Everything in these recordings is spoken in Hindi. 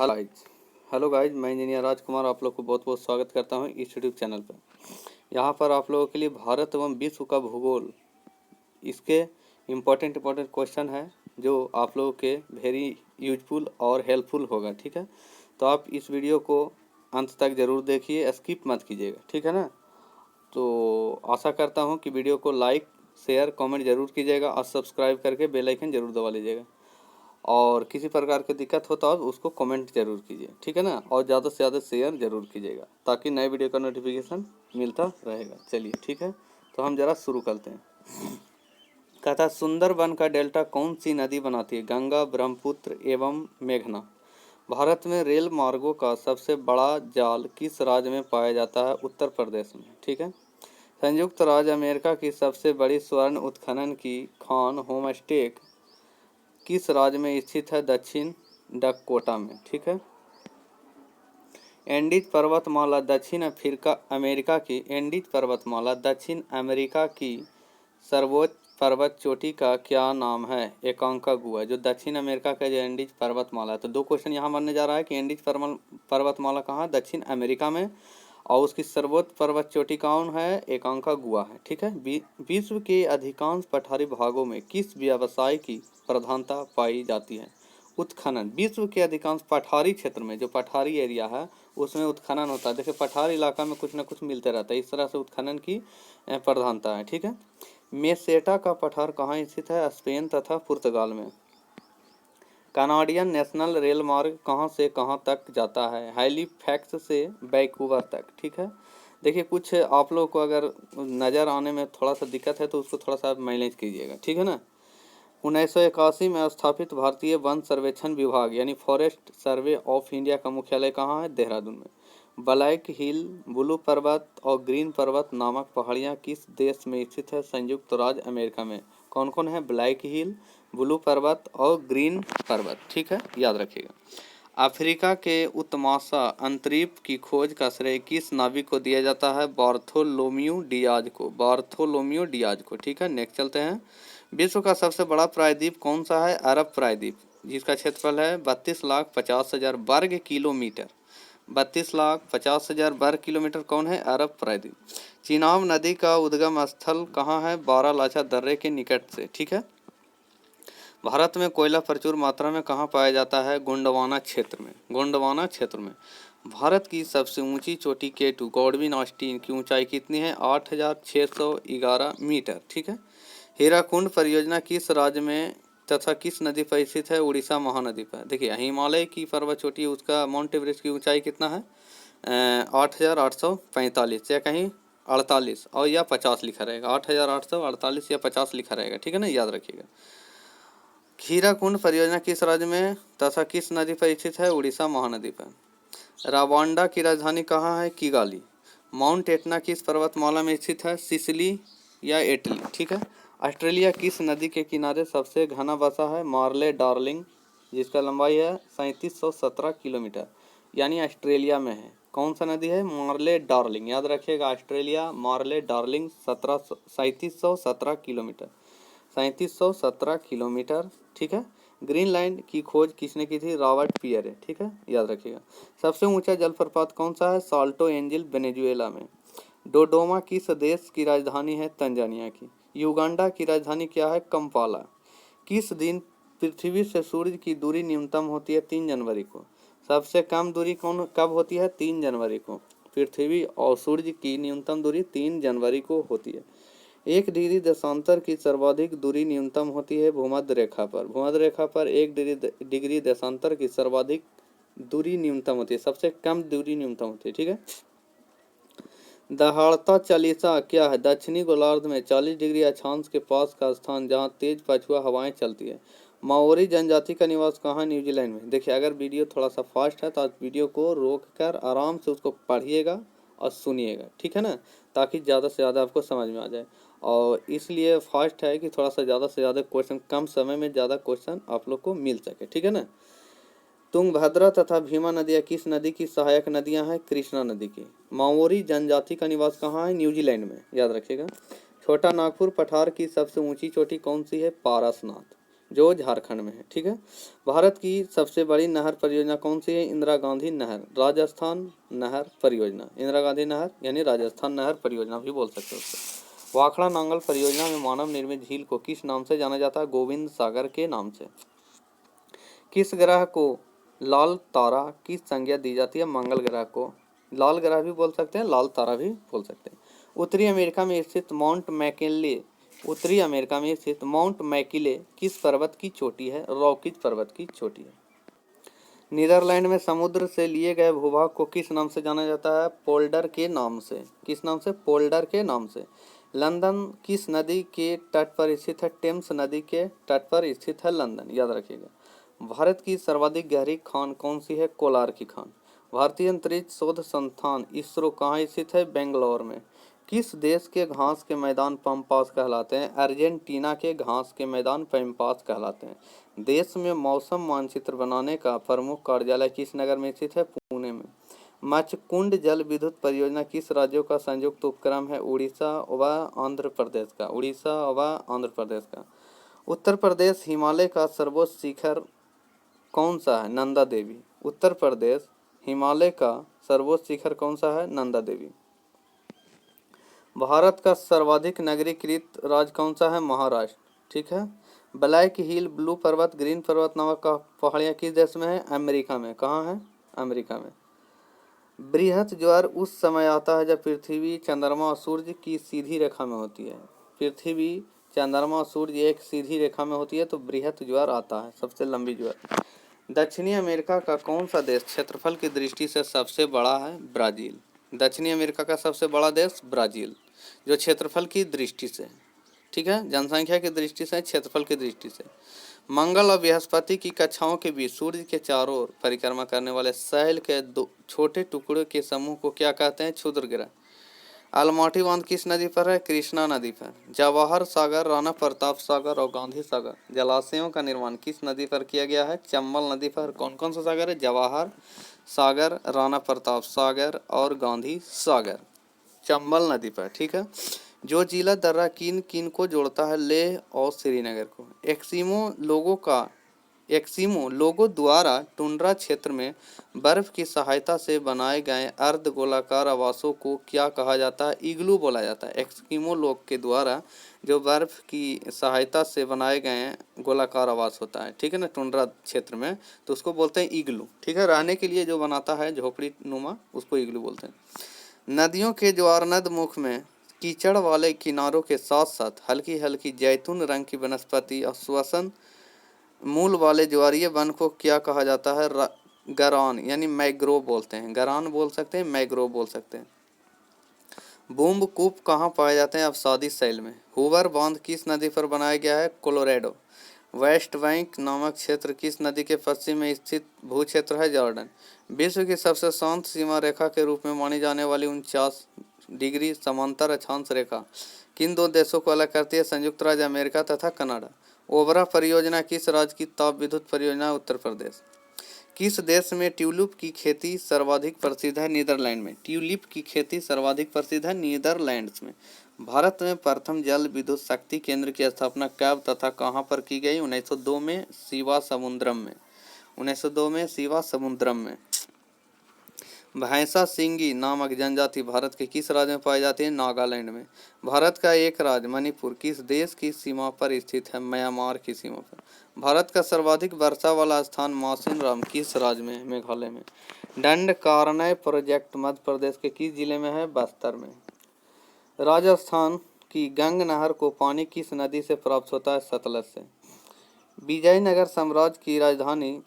हेलो गाइज मैं इंजीनियर राजकुमार आप लोग को बहुत बहुत स्वागत करता हूं इस यूट्यूब चैनल पर। यहां पर आप लोगों के लिए भारत एवं विश्व का भूगोल इसके इम्पोर्टेंट क्वेश्चन है जो आप लोगों के वेरी यूजफुल और हेल्पफुल होगा। ठीक है, तो आप इस वीडियो को अंत तक ज़रूर देखिए, स्किप मत कीजिएगा। ठीक है ना, तो आशा करता हूँ कि वीडियो को लाइक शेयर कमेंट ज़रूर कीजिएगा और सब्सक्राइब करके बेल आइकन ज़रूर दबा लीजिएगा। और किसी प्रकार की दिक्कत हो तो आप उसको कमेंट जरूर कीजिए। ठीक है ना, और ज़्यादा से ज़्यादा शेयर जरूर कीजिएगा ताकि नए वीडियो का नोटिफिकेशन मिलता रहेगा। चलिए ठीक है, तो हम ज़रा शुरू करते हैं। कहता सुंदरबन का डेल्टा कौन सी नदी बनाती है? गंगा, ब्रह्मपुत्र एवं मेघना। भारत में रेल मार्गों का सबसे बड़ा जाल किस राज्य में पाया जाता है? उत्तर प्रदेश में। ठीक है। संयुक्त राज्य अमेरिका की सबसे बड़ी स्वर्ण उत्खनन की खान होमस्टेक किस राज्य में स्थित है? दक्षिण डकोटा में। ठीक है। एंडीज पर्वतमाला दक्षिण अमेरिका की सर्वोच्च पर्वत चोटी का क्या नाम है? एकांकागुआ। जो दक्षिण अमेरिका का जो एंडीज पर्वतमाला है, तो दो क्वेश्चन यहाँ बनने जा रहा है कि एंडीज पर्वतमाला कहाँ? दक्षिण अमेरिका में। और उसकी सर्वोच्च पर्वत चोटी कौन है? एकांकागुआ है। ठीक है। विश्व के अधिकांश पठारी भागों में किस व्यवसाय की प्रधानता पाई जाती है? उत्खनन। विश्व के अधिकांश पठारी क्षेत्र में, जो पठारी एरिया है उसमें उत्खनन होता है। देखिए पठारी इलाका में कुछ ना कुछ मिलते रहता है, इस तरह से उत्खनन की प्रधानता है। ठीक है। मेसेटा का पठार कहाँ स्थित है? स्पेन तथा पुर्तगाल में। कनाडियन नेशनल रेल मार्ग कहाँ से कहाँ तक जाता है? हैलिफैक्स से वैंकूवर तक। ठीक है। देखिए कुछ आप लोग को अगर नज़र आने में थोड़ा सा दिक्कत है तो उसको थोड़ा सा मैनेज कीजिएगा। ठीक है ना। 1981 में स्थापित भारतीय वन सर्वेक्षण विभाग यानी फॉरेस्ट सर्वे ऑफ इंडिया का मुख्यालय कहाँ है? देहरादून में। ब्लैक हिल, ब्लू पर्वत और ग्रीन पर्वत नामक पहाड़ियाँ किस देश में स्थित है? संयुक्त राज्य अमेरिका में। कौन कौन है? ब्लैक हिल, ब्लू पर्वत और ग्रीन पर्वत। ठीक है, याद रखिएगा। अफ्रीका के उत्तमाशा अंतरीप की खोज का श्रेय किस नाविक को दिया जाता है? बार्थोलोम्यू डियाज को। ठीक है, नेक्स्ट चलते हैं। विश्व का सबसे बड़ा प्रायद्वीप कौन सा है? अरब प्रायद्वीप, जिसका क्षेत्रफल है 32,50,000 वर्ग किलोमीटर। 32,50,000 वर्ग किलोमीटर कौन है? अरब प्रायद्वीप। चिनाब नदी का उद्गम स्थल कहाँ है? बारालाचा दर्रे के निकट से। ठीक है। भारत में कोयला प्रचुर मात्रा में कहाँ पाया जाता है? गोंडवाना क्षेत्र में। भारत की सबसे ऊंची चोटी केटू गॉडविन ऑस्टिन की ऊंचाई कितनी है? 8,611 मीटर। ठीक है। हीराकुंड परियोजना किस राज्य में तथा किस नदी पर स्थित है? उड़ीसा महानदी पर। देखिए हिमालय की पर्वत चोटी उसका माउंट एवरेस्ट की ऊंचाई कितना है? 8,845 या कहीं 48 और या 50 लिखा रहेगा। 8,848 या 50 लिखा रहेगा। ठीक है ना, याद रखिएगा। हीराकुंड परियोजना किस राज्य में तथा किस नदी पर स्थित है? उड़ीसा महानदी पर। रवांडा की राजधानी कहाँ है? किगाली। माउंट एटना किस पर्वतमाला में स्थित है? सिसिली या इटली। ठीक है। ऑस्ट्रेलिया किस नदी के किनारे सबसे घना बसा है? मार्ले डार्लिंग, जिसका लंबाई है 3717 किलोमीटर, यानी ऑस्ट्रेलिया में है। कौन सा नदी है? मार्ले डार्लिंग, याद रखिएगा। ऑस्ट्रेलिया मार्ले डार्लिंग 3717 किलोमीटर, 3717 किलोमीटर। ठीक है। ग्रीनलैंड की खोज किसने की थी? Robert Pierre. ठीक है, याद रखिएगा। सबसे ऊंचा जलप्रपात कौन सा है? साल्टो एंजिल, वेनेजुएला में। डोडोमा किस देश की राजधानी है? तंजानिया की। युगांडा की राजधानी क्या है? कंपाला। किस दिन पृथ्वी से सूर्य की दूरी न्यूनतम होती है? 3 जनवरी को। सबसे कम दूरी कब होती है? 3 जनवरी को। पृथ्वी और सूर्य की न्यूनतम दूरी 3 जनवरी को होती है। 1 डिग्री देशांतर की सर्वाधिक दूरी न्यूनतम होती है भूमध्य रेखा पर। भूमध्य रेखा पर 1 डिग्री देशांतर की सर्वाधिक दूरी न्यूनतम होती है, सबसे कम दूरी न्यूनतम होती है। ठीक है। दहाड़ता चालीसा क्या है? दक्षिणी गोलार्ध में 40 डिग्री अक्षांश के पास का स्थान जहां तेज पछुआ हवाएं चलती है। माओरी जनजाति का निवास कहाँ है? न्यूजीलैंड में। देखिए अगर वीडियो थोड़ा सा फास्ट है तो आप वीडियो को रोक कर आराम से उसको पढ़िएगा और सुनिएगा। ठीक है ना, ताकि ज़्यादा से ज़्यादा आपको समझ में आ जाए। और इसलिए फास्ट है कि थोड़ा सा ज़्यादा से ज़्यादा क्वेश्चन, कम समय में ज़्यादा क्वेश्चन आप लोग को मिल सके। ठीक है ना। तुंगभद्रा तथा भीमा नदियाँ किस नदी की सहायक नदियाँ हैं? कृष्णा नदी की। माओरी जनजाति का निवास कहाँ है? न्यूजीलैंड में, याद रखिएगा। छोटा नागपुर पठार की सबसे ऊंची चोटी कौन सी है? पारसनाथ। जो झारखंड में है। ठीक है। भारत की सबसे बड़ी नहर परियोजना कौन सी है? इंदिरा गांधी नहर राजस्थान नहर परियोजना। इंदिरा गांधी नहर यानी राजस्थान नहर परियोजना भी बोल सकते हो उसको। वाखड़ा नांगल परियोजना में मानव निर्मित झील को किस नाम से जाना जाता है? गोविंद सागर के नाम से। किस ग्रह को लाल तारा की संज्ञा दी जाती है? मंगल ग्रह को लाल ग्रह भी बोल सकते हैं, लाल तारा भी बोल सकते हैं। उत्तरी अमेरिका में स्थित माउंट मैकिनले उत्तरी अमेरिका में स्थित माउंट मैकिले किस पर्वत की चोटी है? रॉकीज पर्वत की चोटी है। नीदरलैंड में समुद्र से लिए गए भूभाग को किस नाम से जाना जाता है? पोल्डर के नाम से। किस नाम से? पोल्डर के नाम से। लंदन किस नदी के तट पर स्थित है? टेम्स नदी के तट पर स्थित है लंदन, याद रखिएगा। भारत की सर्वाधिक गहरी खान कौन सी है? कोलार की खान। भारतीय अंतरिक्ष शोध संस्थान इसरो कहाँ स्थित है? बेंगलोर में। किस देश के घास के मैदान पम्पास कहलाते हैं? अर्जेंटीना के घास के मैदान पम्पास कहलाते हैं। देश में मौसम मानचित्र बनाने का प्रमुख कार्यालय किस नगर में स्थित है? पुणे में। मचकुंड जल विद्युत परियोजना किस राज्यों का संयुक्त उपक्रम है? उड़ीसा व आंध्र प्रदेश का। उड़ीसा व आंध्र प्रदेश का। उत्तर प्रदेश हिमालय का सर्वोच्च शिखर कौन सा है? नंदा देवी। उत्तर प्रदेश हिमालय का सर्वोच्च शिखर कौन सा है? नंदा देवी। भारत का सर्वाधिक नगरीकृत राज्य कौन सा है? महाराष्ट्र। ठीक है। ब्लैक हिल, ब्लू पर्वत, ग्रीन पर्वत नामक पहाड़ियाँ किस देश में है? अमेरिका में। कहाँ है? अमेरिका में। बृहत ज्वार उस समय आता है जब पृथ्वी, चंद्रमा और सूर्य की सीधी रेखा में होती है। पृथ्वी, चंद्रमा और सूर्य एक सीधी रेखा में होती है तो बृहत ज्वार आता है, सबसे लंबी ज्वार। दक्षिणी अमेरिका का कौन सा देश क्षेत्रफल की दृष्टि से सबसे बड़ा है? ब्राजील। दक्षिणी अमेरिका का सबसे बड़ा देश ब्राजील, जो क्षेत्रफल की दृष्टि से, ठीक है, जनसंख्या की दृष्टि से, क्षेत्रफल की दृष्टि से। मंगल और बृहस्पति की कक्षाओं के बीच सूर्य के चारों ओर परिक्रमा करने वाले शैल के दो छोटे टुकड़ों के समूह को क्या कहते हैं? क्षुद्र ग्रह। अलमाटी बांध किस नदी पर है? कृष्णा नदी पर। जवाहर सागर, राणा प्रताप सागर और गांधी सागर जलाशयों का निर्माण किस नदी पर किया गया है? चंबल नदी पर। कौन कौन सा सागर है? जवाहर सागर, राणा प्रताप सागर और गांधी सागर, चंबल नदी पर। ठीक है। जो जिला दर्रा किन किन को जोड़ता है? लेह और श्रीनगर को। एक्सिमो लोगो द्वारा टुंड्रा क्षेत्र में बर्फ की सहायता से बनाए गए अर्ध गोलाकार आवासों को क्या कहा जाता है? इग्लू बोला जाता है। एक्सकिमो लोग के द्वारा जो बर्फ की सहायता से बनाए गए गोलाकार आवास होता है, ठीक है ना, टुंड्रा क्षेत्र में, तो उसको बोलते हैं इग्लू। ठीक है। रहने के लिए जो बनाता है झोपड़ी नुमा, उसको इग्लू बोलते हैं। नदियों के ज्वारनद मुख में कीचड़ वाले किनारों के साथ साथ हल्की हल्की जैतून रंग की वनस्पति और श्वसन मूल वाले ज्वारीय वन को क्या कहा जाता है? गरान यानी मैग्रोव बोलते हैं। गरान बोल सकते हैं, मैग्रोव बोल सकते हैं। बूंब कूप कहाँ पाए जाते हैं? अवसादी शैल में। हूवर बांध किस नदी पर बनाया गया है? कोलोराडो। वेस्ट बैंक नामक क्षेत्र किस नदी के पश्चिम में स्थित भू क्षेत्र है? जॉर्डन। विश्व की सबसे शांत सीमा रेखा के रूप में मानी जाने वाली 49 डिग्री समांतर अक्षांश रेखा किन दो देशों को अलग करती है? संयुक्त राज्य अमेरिका तथा कनाडा। ओबरा परियोजना किस राज्य की ताप विद्युत परियोजना? उत्तर प्रदेश। किस देश में ट्यूलिप की खेती सर्वाधिक प्रसिद्ध है? नीदरलैंड में। ट्यूलिप की खेती सर्वाधिक प्रसिद्ध है नीदरलैंड्स में। भारत में प्रथम जल विद्युत शक्ति केंद्र की स्थापना कब तथा कहां पर की गई? 1902 में शिवा समुद्रम में। 1902 में शिवा समुद्रम में। भैंसा सिंगी नामक जनजाति भारत के किस राज्य में पाई जाती है? नागालैंड में। भारत का एक राज्य मणिपुर किस देश की सीमा पर स्थित है? म्यांमार की सीमा पर। भारत का सर्वाधिक वर्षा वाला स्थान मासिनराम किस राज्य में? मेघालय में। दंडकारण्य प्रोजेक्ट मध्य प्रदेश के किस जिले में है? बस्तर में। राजस्थान की गंग नहर को पानी किस नदी से प्राप्त होता है? सतलज से। विजयनगर साम्राज्य की राजधानी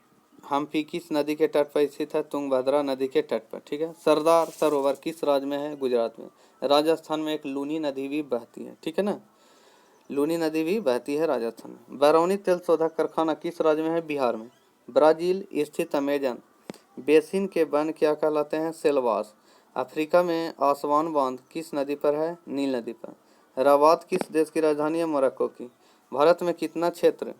हम्पी किस नदी के तट पर स्थित है? तुंगभद्रा नदी के तट पर। ठीक है। सरदार सरोवर किस राज्य में है? गुजरात में। राजस्थान में एक लूनी नदी भी बहती है, ठीक है ना, लूनी नदी भी बहती है राजस्थान में। बरौनी तेल शोधक कारखाना किस राज्य में है? बिहार में। ब्राजील स्थित अमेजन बेसिन के वन क्या कहलाते हैं? सेल्वास। अफ्रीका में आसवान बांध किस नदी पर है? नील नदी पर। रबात किस देश की राजधानी है? मोरक्को की। भारत में कितना क्षेत्र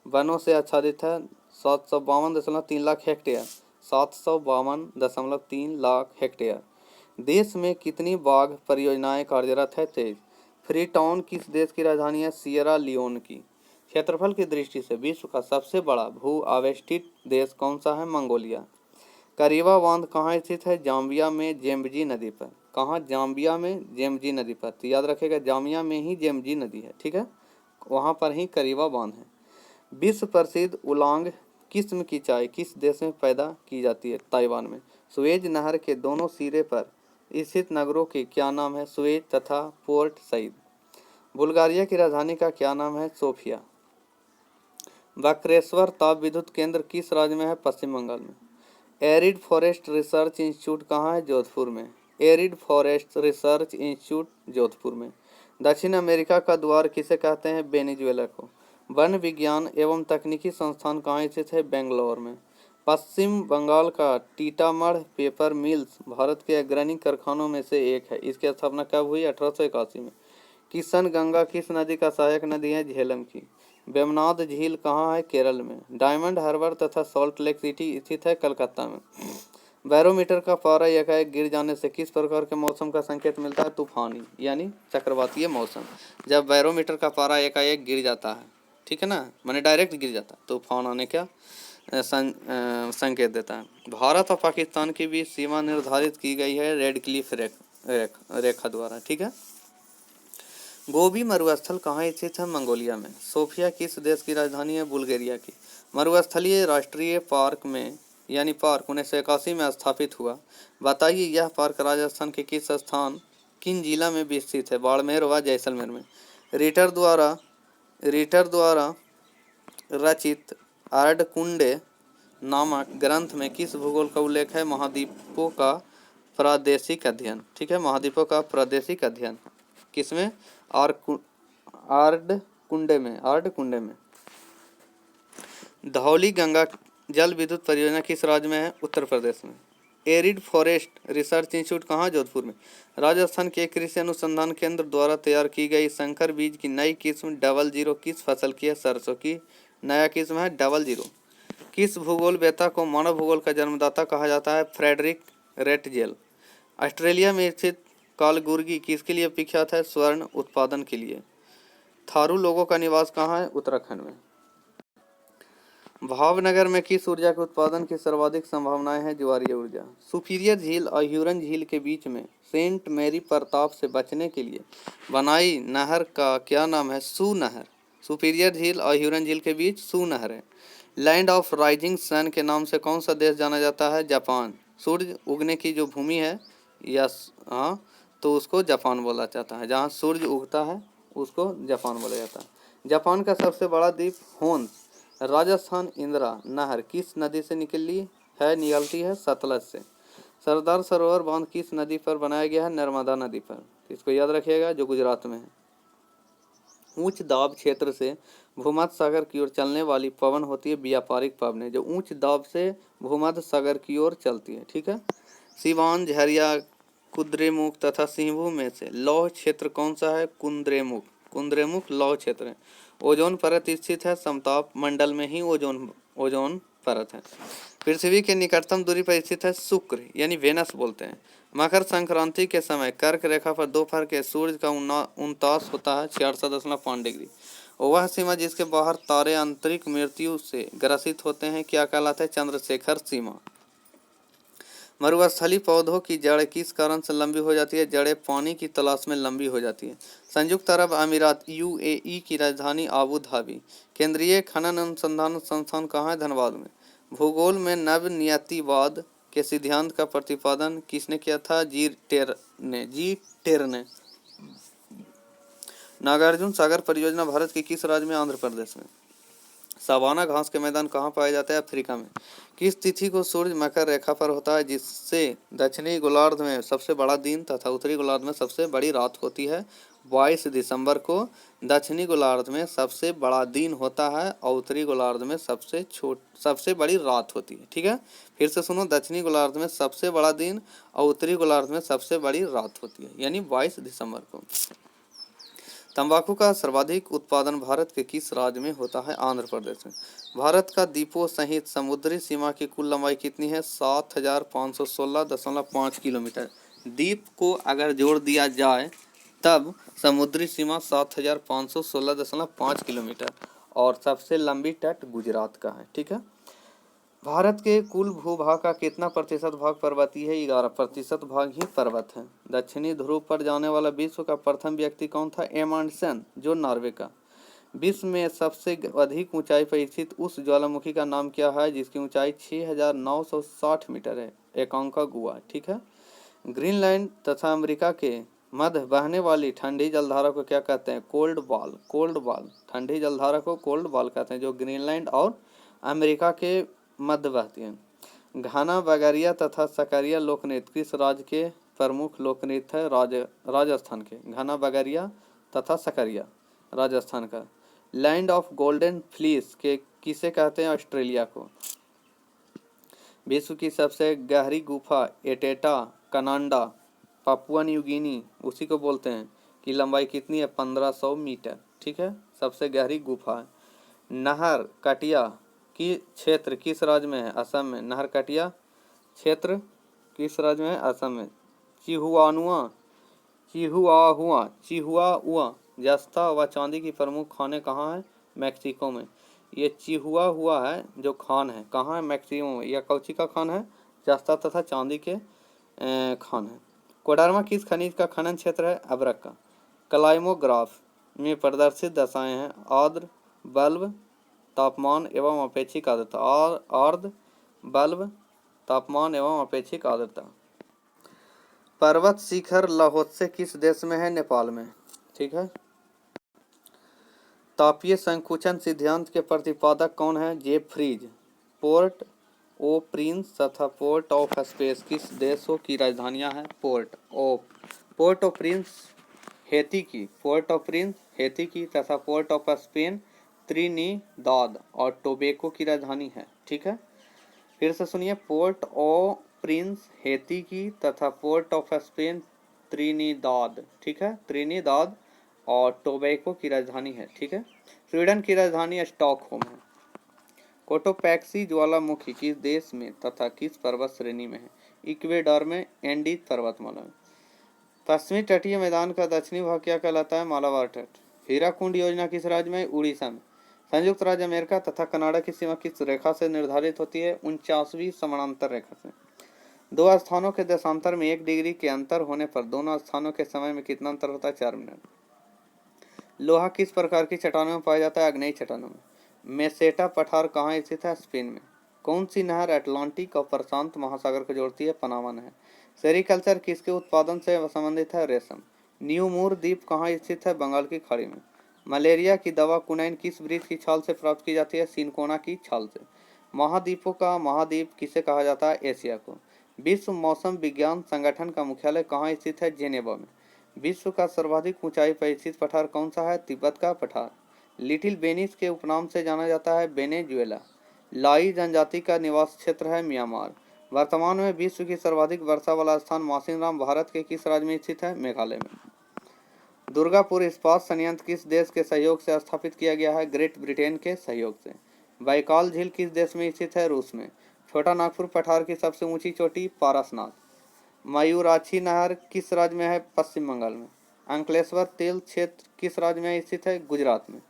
वनों से आच्छादित है? 752.3 लाख हेक्टेयर। 752.3 लाख हेक्टेयर। देश में कितनी बाघ परियोजनाएं कार्यरत है? तेज। फ्रीटाउन किस देश की राजधानी है? सियरा लियोन की। क्षेत्रफल की दृष्टि से विश्व का सबसे बड़ा भू आवेष्टित देश कौन सा है? मंगोलिया। करीबा बांध कहाँ स्थित है? जाम्बिया में जेम्बजी नदी पर। कहाँ? जाम्बिया में जेम्बजी नदी पर। तो याद रखेगा जाम्बिया में ही जेम्बजी नदी है, ठीक है, वहाँ पर ही करीबा बांध है। विश्व प्रसिद्ध उलांग किस्म की चाय किस देश में पैदा की जाती है? ताइवान में। सुएज नहर के दोनों सिरे पर स्थित नगरों के क्या नाम है? सुएज तथा पोर्ट सईद। बुल्गारिया की राजधानी का क्या नाम है? सोफिया। बक्रेश्वर ताप विद्युत केंद्र किस राज्य में है? पश्चिम बंगाल में। एरिड फॉरेस्ट रिसर्च इंस्टीट्यूट कहाँ है? जोधपुर में। Arid forest research institute Jodhpur में। दक्षिण अमेरिका का द्वार किसे कहते हैं? वेनेजुएला को। वन विज्ञान एवं तकनीकी संस्थान कहाँ स्थित है? बेंगलोर में। पश्चिम बंगाल का टीटामढ़ पेपर मिल्स भारत के अग्रणी कारखानों में से एक है। इसकी स्थापना कब हुई? 1881 में। किशन गंगा किस नदी का सहायक नदी है? झेलम की। वेमनाड झील कहाँ है? केरल में। डायमंड हार्बर तथा सॉल्ट लेक सिटी स्थित है कलकत्ता में। बैरोमीटर का पारा एकाएक गिर जाने से किस प्रकार के मौसम का संकेत मिलता है? तूफानी यानी चक्रवातीय मौसम। जब बैरोमीटर का पारा एकाएक गिर जाता है, ठीक है ना, माने डायरेक्ट गिर जाता है, तूफान आने का संकेत देता है। भारत और पाकिस्तान के बीच सीमा निर्धारित की गई है रेड क्लिफ रेखा द्वारा, ठीक है। गोबी मरुस्थल कहाँ स्थित है? मंगोलिया में। सोफिया किस देश की राजधानी है? बुल्गारिया की। मरुस्थलीय राष्ट्रीय पार्क में यानी पार्क 1981 में स्थापित हुआ। बताइए यह पार्क राजस्थान के किस स्थान किन जिला में विस्तृत है? बाड़मेर व जैसलमेर में। रीटर द्वारा रचित आर्डकुंडे नामक ग्रंथ में किस भूगोल का उल्लेख है? महाद्वीपों का प्रादेशिक अध्ययन, ठीक है, महाद्वीपों का प्रादेशिक अध्ययन किसमें? आर्डकुंडे में। धौली गंगा जल विद्युत परियोजना किस राज्य में है? उत्तर प्रदेश में। एरिड फॉरेस्ट रिसर्च इंस्टीट्यूट कहाँ? जोधपुर में। राजस्थान के कृषि अनुसंधान केंद्र द्वारा तैयार की गई संकर बीज की नई किस्म 00 किस फसल की है? सरसों की नया किस्म है 00। किस भूगोल वेत्ता को मानव भूगोल का जन्मदाता कहा जाता है? Frederick Ratzel. ऑस्ट्रेलिया में स्थित कालगुर्गी किसके लिए विख्यात है? स्वर्ण उत्पादन के लिए। थारू लोगों का निवास कहाँ है? उत्तराखंड में। भावनगर में किस ऊर्जा के उत्पादन की सर्वाधिक संभावनाएं हैं? ज्वारीय ऊर्जा। सुपीरियर झील और ह्यूरन झील के बीच में सेंट मैरी प्रताप से बचने के लिए बनाई नहर का क्या नाम है? सू नहर। सुपीरियर झील और ह्यूरन झील के बीच सू नहर है। लैंड ऑफ राइजिंग सन के नाम से कौन सा देश जाना जाता है? जापान। सूर्य उगने की जो भूमि है या हाँ, तो उसको जापान बोला जाता है। जहाँ सूर्य उगता है उसको जापान बोला जाता है। जापान का सबसे बड़ा द्वीप होन्स। राजस्थान इंदिरा नहर किस नदी से निकलती है? सतलज से। सरदार सरोवर बांध किस नदी पर बनाया गया है? नर्मदा नदी पर। इसको याद रखिएगा, जो गुजरात में है। उच्च दाब क्षेत्र से भूमध्य सागर की ओर चलने वाली पवन होती है व्यापारिक पवनें, जो उच्च दाब से भूमध्य सागर की ओर चलती है, ठीक है। सिवान, झरिया, कुद्रेमुख तथा सिंहभूम में से लौह क्षेत्र कौन सा है? कुद्रेमुख लौह क्षेत्र है। ओजोन परत स्थित है समताप मंडल में ही ओजोन परत है। पृथ्वी के निकटतम दूरी पर स्थित है शुक्र यानी वेनस बोलते हैं। मकर संक्रांति के समय कर्क रेखा पर दोपहर के सूर्य का उनतास होता है 66.5 डिग्री। वह सीमा जिसके बाहर तारे आंतरिक मृत्यु से ग्रसित होते हैं क्या कहलाते हैं? चंद्रशेखर सीमा। मरुस्थलीय पौधों की जड़ किस कारण से लंबी हो जाती है? जड़ें पानी की तलाश में लंबी हो जाती है। संयुक्त अरब अमीरात UAE की राजधानी आबू धाबी। केंद्रीय खनन अनुसंधान संस्थान कहाँ है? धनबाद में। भूगोल में नवनियतिवाद के सिद्धांत का प्रतिपादन किसने किया था? जी टेर ने। नागार्जुन सागर परियोजना भारत के किस राज्य में? आंध्र प्रदेश में। सवाना घास के मैदान कहाँ पाए जाते हैं? अफ्रीका में। किस तिथि को सूर्य मकर रेखा पर होता है जिससे दक्षिणी गोलार्ध में सबसे बड़ा दिन तथा उत्तरी गोलार्ध में सबसे बड़ी रात होती है? 22 दिसंबर को दक्षिणी गोलार्ध में सबसे बड़ा दिन होता है और उत्तरी गोलार्ध में सबसे बड़ी रात होती है, ठीक है। फिर से सुनो, दक्षिणी गोलार्ध में सबसे बड़ा दिन और उत्तरी गोलार्ध में सबसे बड़ी रात होती है, यानी 22 दिसंबर को। तंबाकू का सर्वाधिक उत्पादन भारत के किस राज्य में होता है? आंध्र प्रदेश में। भारत का द्वीपों सहित समुद्री सीमा की कुल लंबाई कितनी है? 7516.5 किलोमीटर। द्वीप को अगर जोड़ दिया जाए तब समुद्री सीमा 7516.5 किलोमीटर। और सबसे लंबी तट गुजरात का है। ठीक है। भारत के कुल भूभाग का कितना प्रतिशत भाग पर्वतीय है? 11% भाग ही पर्वत है। दक्षिणी ध्रुव पर जाने वाला विश्व का प्रथम व्यक्ति कौन था? एमंडसन, जो नॉर्वे का। विश्व में सबसे अधिक ऊंचाई पर स्थित उस ज्वालामुखी का नाम क्या है जिसकी ऊंचाई 6960 मीटर है? एकांकागुआ। ठीक है। ग्रीनलैंड तथा अमेरिका के मध्य बहने वाली ठंडी जलधारा को क्या कहते हैं? Cold wall. कोल्ड वॉल, ठंडी जलधारा को कोल्ड वॉल कहते हैं, जो ग्रीनलैंड और अमेरिका के मध्य बहती है। घाना, बगरिया तथा सकरिया लोकनृत्य किस राज्य के प्रमुख लोकनृत्य है? राजस्थान के। घाना, बगरिया तथा सकरिया राजस्थान का। लैंड ऑफ गोल्डन फ्लीस के किसे कहते हैं? ऑस्ट्रेलिया को। विश्व की सबसे गहरी गुफा एटेटा कनाडा, पापुआ न्यू गिनी, उसी को बोलते हैं, की लंबाई कितनी है? 1500 मीटर। ठीक है। सबसे गहरी गुफा है। नहर कटिया की क्षेत्र किस राज्य में है? असम में। नहर कटिया क्षेत्र किस राज्य में है? असम में। चिहुआहुआ जस्ता व चांदी की प्रमुख खानें कहाँ हैं? मैक्सिको में। ये चिहुआहुआ है जो खान है, कहाँ है? मैक्सिको में। यह कौची का खान है? जस्ता तथा चांदी के खान है। कोडरमा किस खनिज का खनन क्षेत्र है? अभ्रक का। क्लाइमोग्राफ में प्रदर्शित दशाएं हैं आर्द्र, बल्ब, तापमान एवं अपेक्षिक आर्द्रता। और आर्द्र, बल्ब, तापमान एवं अपेक्षिक आर्द्रता। पर्वत शिखर लाहोत्से किस देश में है? नेपाल में। ठीक है। तापीय संकुचन सिद्धांत के प्रतिपादक कौन है? जेफ्रीज। पोर्ट ओ प्रिंस तथा पोर्ट ऑफ स्पेस किस देशों की राजधानियां हैं? पोर्ट ऑफ प्रिंस हेती की, पोर्ट ऑफ प्रिंस हेती की तथा पोर्ट ऑफ स्पेन त्रिनिदाद और टोबैगो की राजधानी है। ठीक है। फिर से सुनिए, पोर्ट ऑफ प्रिंस हेती की तथा पोर्ट ऑफ स्पेन त्रिनिदाद। ठीक है। त्रिनिदाद और टोबैगो की राजधानी है। ठीक है। स्वीडन की राजधानी स्टॉकहोम है। कोटोपैक्सी ज्वालामुखी किस देश में तथा किस पर्वत श्रेणी में है? इक्वेडर में, एंडीज पर्वतमाला में। पश्चिमी तटीय मैदान का दक्षिणी भाग क्या कहलाता है? मालाबार तट। हीराकुंड योजना किस राज्य में? उड़ीसा में। संयुक्त राज्य अमेरिका तथा कनाडा की सीमा किस रेखा से निर्धारित होती है? 49वीं समानांतर रेखा से। दो स्थानों के देशांतर में 1 डिग्री के अंतर होने पर दोनों स्थानों के समय में कितना अंतर होता है? 4 मिनट। लोहा किस प्रकार की चट्टानों में पाया जाता है? आग्नेय चट्टानों में। मेसेटा पठार कहाँ स्थित है? स्पेन में। कौन सी नहर अटलांटिक और प्रशांत महासागर को जोड़ती है? पनामा नहर। सेरिकल्चर किसके उत्पादन से संबंधित है? रेशम। न्यू मूर द्वीप कहाँ स्थित है? बंगाल की खाड़ी में। मलेरिया की दवा कुनैन किस वृक्ष की छाल से प्राप्त की जाती है? सिनकोना की छाल से। महाद्वीपों का महाद्वीप किसे कहा जाता है? एशिया को। विश्व मौसम विज्ञान संगठन का मुख्यालय कहाँ स्थित है? जेनेवा में। विश्व का सर्वाधिक ऊंचाई पर स्थित पठार कौन सा है? तिब्बत का पठार। लिटिल वेनिस के उपनाम से जाना जाता है? वेनेजुएला। लाई जनजाति का निवास क्षेत्र है? म्यांमार। वर्तमान में विश्व की सर्वाधिक वर्षा वाला स्थान मासिनराम भारत के किस राज्य में स्थित है? मेघालय में। दुर्गापुर इस्पात संयंत्र किस देश के सहयोग से स्थापित किया गया है? ग्रेट ब्रिटेन के सहयोग से। बैकाल झील किस देश में स्थित है? रूस में। छोटा नागपुर पठार की सबसे ऊंची चोटी? पारसनाथ। मयूराक्षी नहर किस राज्य में है? पश्चिम बंगाल में। अंकलेश्वर तेल क्षेत्र किस राज्य में स्थित है? गुजरात में।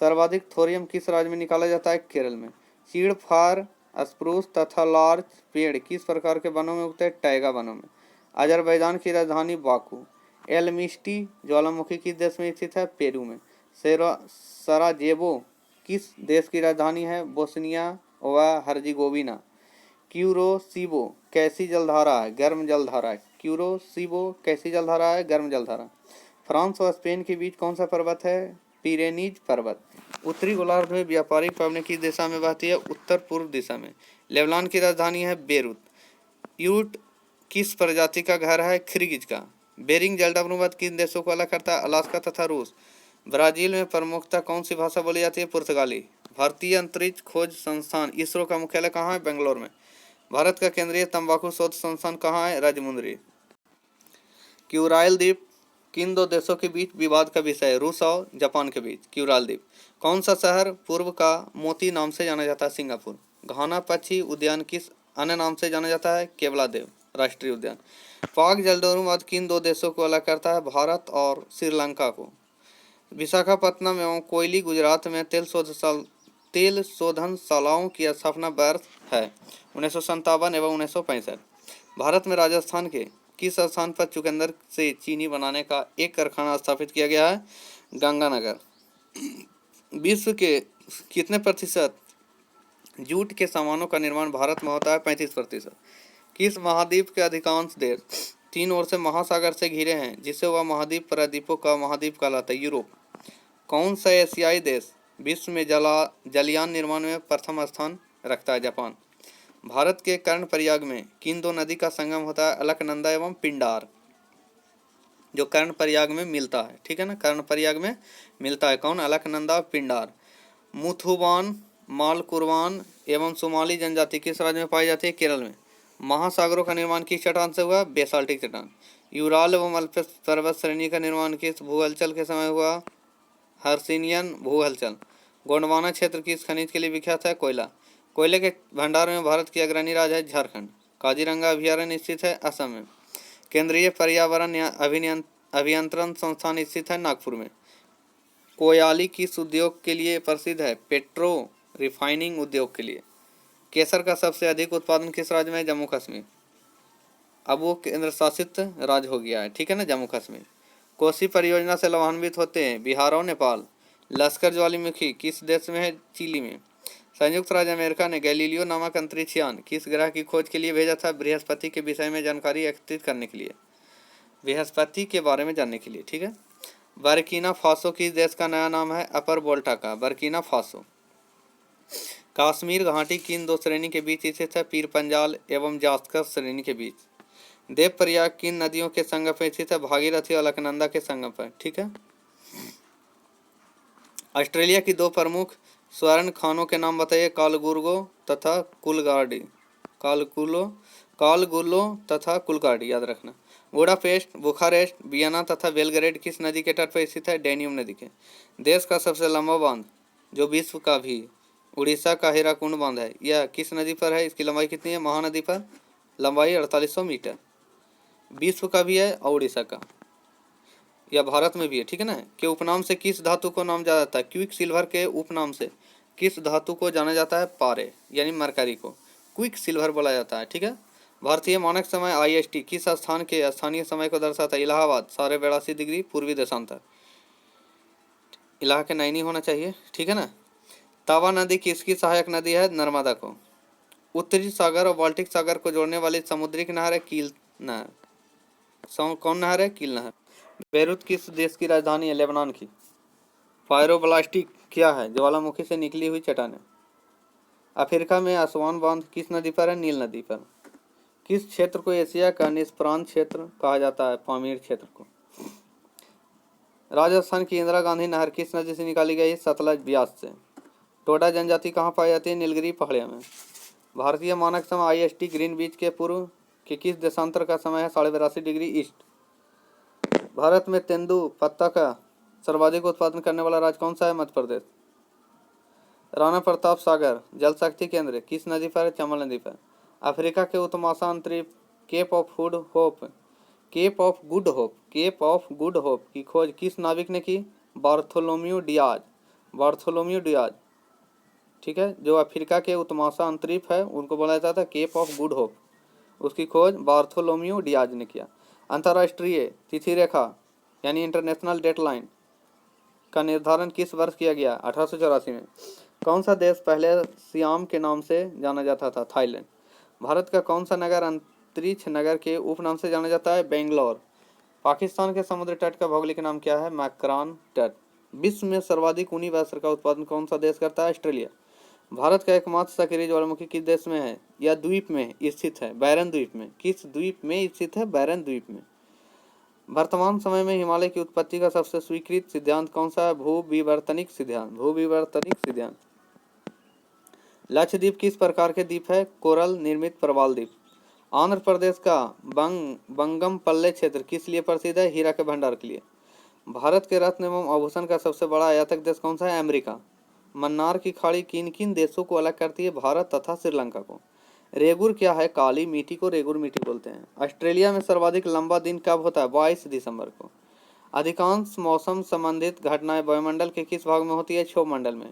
सर्वाधिक थोरियम किस राज्य में निकाला जाता है? केरल में। चीड़, फार, स्प्रूस तथा लार्च पेड़ किस प्रकार के वनों में उगते हैं? टैगा वनों में। अजरबैजान की राजधानी बाकू। एलमिस्टी ज्वालामुखी किस देश में स्थित है? पेरू में। सराजेवो किस देश की राजधानी है? बोस्निया व हर्जिगोविना। क्यूरोसिबो कैसी जलधारा है? गर्म जलधारा है। क्यूरोसिबो कैसी जलधारा है? गर्म जलधारा। फ्रांस और स्पेन के बीच कौन सा पर्वत है? पिरेनीज पर्वत। उत्तरी गोलार्ध में व्यापारिक पावनी किस दिशा में बहती है? उत्तर पूर्व दिशा में। लेबनान की राजधानी है बेरूत। यूट किस प्रजाति का घर है? खिरगिज का। बेरिंग जलप्रपात किन देशों को अलग करता है? अलास्का तथा रूस। ब्राजील में प्रमुखता कौन सी भाषा बोली जाती है? पुर्तगाली। भारतीय अंतरिक्ष खोज संस्थान इसरो का मुख्यालय कहाँ है? बेंगलोर में। भारत का केंद्रीय तंबाकू शोध संस्थान कहाँ है? राजमुंद्री। क्यूराइल द्वीप किन दो देशों के बीच विवाद का विषय है? रूस और जापान के बीच। क्यूराइल द्वीप। कौन सा शहर पूर्व का मोती नाम से जाना जाता है? सिंगापुर। घाना पक्षी उद्यान किस अन्य नाम से जाना जाता है? केवलादेव राष्ट्रीय उद्यान। पाक जलडोरूवाद किन दो देशों को अलग करता है? भारत और श्रीलंका को। विशाखापत्तनम एवं कोयली गुजरात में तेल शोधन शालाओं की स्थापना वर्ष है 1957 एवं 1965। भारत में राजस्थान के किस स्थान पर चुकंदर से चीनी बनाने का एक कारखाना स्थापित किया गया है? गंगानगर। विश्व के कितने प्रतिशत जूट के सामानों का निर्माण भारत में होता है? 35%। किस महाद्वीप के अधिकांश देश तीन ओर से महासागर से घिरे हैं, जिससे वह महाद्वीप प्रायद्वीपों का महाद्वीप कहलाता है? यूरोप। कौन सा एशियाई देश विश्व में जलयान निर्माण में प्रथम स्थान रखता है? जापान। भारत के कर्णप्रयाग में किन दो नदी का संगम होता है? अलकनंदा एवं पिंडार, जो कर्णप्रयाग में मिलता है। ठीक है ना, कर्णप्रयाग में मिलता है। कौन? अलकनंदा और पिंडार। मुथुवान, मालकुरवान एवं सोमाली जनजाति किस राज्य में पाई जाती है? केरल में। महासागरों का निर्माण किस चट्टान से हुआ? बेसाल्टिक चट्टान। यूराल एवं अल्पस पर्वत श्रेणी का निर्माण किस भूहलचल के समय हुआ? हर्सिनियन भूहलचल। गोंडवाना क्षेत्र किस खनिज के लिए विख्यात है? कोयला। कोयले के भंडार में भारत की अग्रणी राज्य है झारखंड। काजीरंगा अभयारण्य स्थित है असम में। केंद्रीय पर्यावरण अभियंत्रण संस्थान स्थित है नागपुर में। कोयाली किस उद्योग के लिए प्रसिद्ध है? पेट्रो रिफाइनिंग उद्योग के लिए। केसर का सबसे अधिक उत्पादन किस राज्य में है? जम्मू कश्मीर। अब वो केंद्र शासित राज्य हो गया है। ठीक है ना, जम्मू कश्मीर। कोसी परियोजना से लाभान्वित होते हैं बिहार और नेपाल। लश्कर ज्वालामुखी किस देश में है? चिली में। संयुक्त राज्य अमेरिका ने गैलीलियो नामक अंतरिक्ष यान किस ग्रह की खोज के लिए भेजा था? बृहस्पति के विषय में जानकारी एकत्रित करने के लिए, बृहस्पति के बारे में जानने के लिए। ठीक है। बर्किना फासो किस देश का नया नाम है? अपर वोल्टा का, बर्किना फासो। कश्मीर घाटी किन दो श्रेणी के बीच स्थित है? पीर पंजाल एवं जास्कर श्रेणी के बीच। देवप्रयाग किन नदियों के संगम पर स्थित है? भागीरथी और अलकनंदा के संगम पर। ठीक है। ऑस्ट्रेलिया की दो प्रमुख स्वर्ण खानों के नाम बताइए? कालगुर्गो तथा कुलगार्डी। कालगुलो तथा कुलगार्डी याद रखना। बुडापेस्ट, बुखारेस्ट, वियना तथा बेलग्रेड किस नदी के तट पर स्थित है? डैन्यूब नदी के। देश का सबसे लंबा बांध जो विश्व का भी उड़ीसा का हीराकुंड बांध है, यह किस नदी पर है? इसकी लंबाई कितनी है? महानदी पर। लंबाई 4800 मीटर। विश्व का भी है और उड़ीसा का, या भारत में भी है। ठीक है ना। के उपनाम से किस धातु को नाम जाना जाता है? क्विक सिल्वर के उपनाम से किस धातु को जाना जाता है? पारे यानी मरकरी को क्विक सिल्वर बोला जाता है। ठीक है। भारतीय मानक समय IST किस स्थान के स्थानीय समय को दर्शाता है? इलाहाबाद 82.5 डिग्री पूर्वी देशांतर। इलाहा के नैनी होना चाहिए। ठीक है ना। तावा नदी किसकी सहायक नदी है? नर्मदा को। उत्तरी सागर और बाल्टिक सागर को जोड़ने वाली समुद्री नहर है कील नहर। कौन नहर है? कील नहर। बेरूत किस देश की राजधानी है? लेबनान की। पायरोब्लास्टिक क्या है? ज्वालामुखी से निकली हुई चट्टानें। अफ्रीका में असवान बांध किस नदी पर है? नील नदी पर। किस क्षेत्र को एशिया का निष्प्रांत क्षेत्र कहा जाता है? पामीर क्षेत्र को। राजस्थान की इंदिरा गांधी नहर किस नदी से निकाली गई? सतलज ब्यास से। टोडा जनजाति कहाँ पाई जाती है? नीलगिरी पहाड़ियों में। भारतीय मानक समय IST ग्रीनविच के पूर्व के किस देशांतर का समय है? 82.5 डिग्री ईस्ट। भारत में तेंदू पत्ता का सर्वाधिक उत्पादन करने वाला राज्य कौन सा है? मध्य प्रदेश। राणा प्रताप सागर जल शक्ति केंद्र किस नदी पर है? चंबल नदी पर। अफ्रीका के उत्तमाशांतरीप केप ऑफ गुड होप की खोज किस नाविक ने की? Bartholomew Diaz. ठीक है। जो अफ्रीका के उत्तमाशा अंतरीप है उनको बोला जाता है केप ऑफ गुड होप, उसकी खोज बार्थोलोम्यू डियाज ने किया। अंतर्राष्ट्रीय तिथि रेखा यानी इंटरनेशनल डेडलाइन का निर्धारण किस वर्ष किया गया? 1884 में। कौन सा देश पहले सियाम के नाम से जाना जाता था? थाईलैंड। भारत का कौन सा नगर अंतरिक्ष नगर के उपनाम से जाना जाता है? बेंगलोर। पाकिस्तान के समुद्री तट का भौगोलिक नाम क्या है? मैक्रान तट। विश्व में सर्वाधिक ऊनी वस्त्र का उत्पादन कौन सा देश करता है? ऑस्ट्रेलिया। भारत का एकमात्र सक्रिय ज्वालामुखी किस देश में है या द्वीप में स्थित है? बैरन द्वीप में। किस द्वीप में स्थित है? बैरन द्वीप में। वर्तमान समय में हिमालय की उत्पत्ति का सबसे स्वीकृत सिद्धांत कौन सा है? भूविवर्तनिक सिद्धांत। लक्षद्वीप किस प्रकार के द्वीप है? कोरल निर्मित प्रवाल द्वीप। आंध्र प्रदेश का बंगमपल्ले क्षेत्र किस लिए प्रसिद्ध है? हीरा के भंडार के लिए। भारत के रत्न एवं आभूषण का सबसे बड़ा आयातक देश कौन सा है? अमेरिका। मन्नार की खाड़ी किन किन देशों को अलग करती है? भारत तथा श्रीलंका को। रेगुर क्या है? काली मिट्टी को रेगुर मिट्टी बोलते हैं। ऑस्ट्रेलिया में सर्वाधिक लंबा दिन कब होता है? 22 दिसंबर को। अधिकांश मौसम संबंधित घटनाएं वायुमंडल के किस भाग में होती है? क्षोभ मंडल में।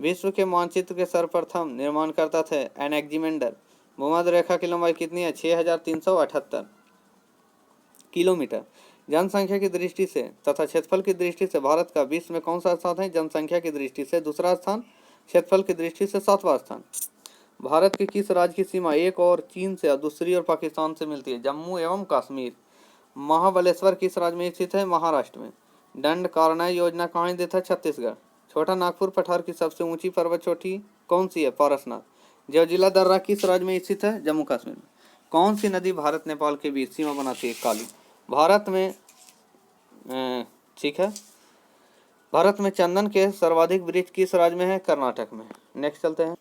विश्व के मानचित्र के सर्वप्रथम निर्माणकर्ता थे एनेक्जिमेंडर। भूमध्य रेखा की लंबाई कितनी है? 6378 किलोमीटर। जनसंख्या की दृष्टि से तथा क्षेत्रफल की दृष्टि से भारत का विश्व में कौन सा स्थान है? जनसंख्या की दृष्टि से दूसरा स्थान, क्षेत्रफल की दृष्टि से सातवां स्थान। भारत के किस राज्य की सीमा एक और चीन से, दूसरी और पाकिस्तान से मिलती है? जम्मू एवं कश्मीर। महाबलेश्वर किस राज्य में स्थित है? महाराष्ट्र में। दंडकारण्य योजना कहाँ स्थित है? छत्तीसगढ़। छोटा नागपुर पठार की सबसे ऊंची पर्वत चोटी कौन सी है? पारसनाथ। जोजिला दर्रा किस राज्य में स्थित है? जम्मू कश्मीर में। कौन सी नदी भारत नेपाल के बीच सीमा बनाती है? काली। भारत में ठीक है, भारत में चंदन के सर्वाधिक वृक्ष किस राज्य में है? कर्नाटक में। नेक्स्ट चलते हैं।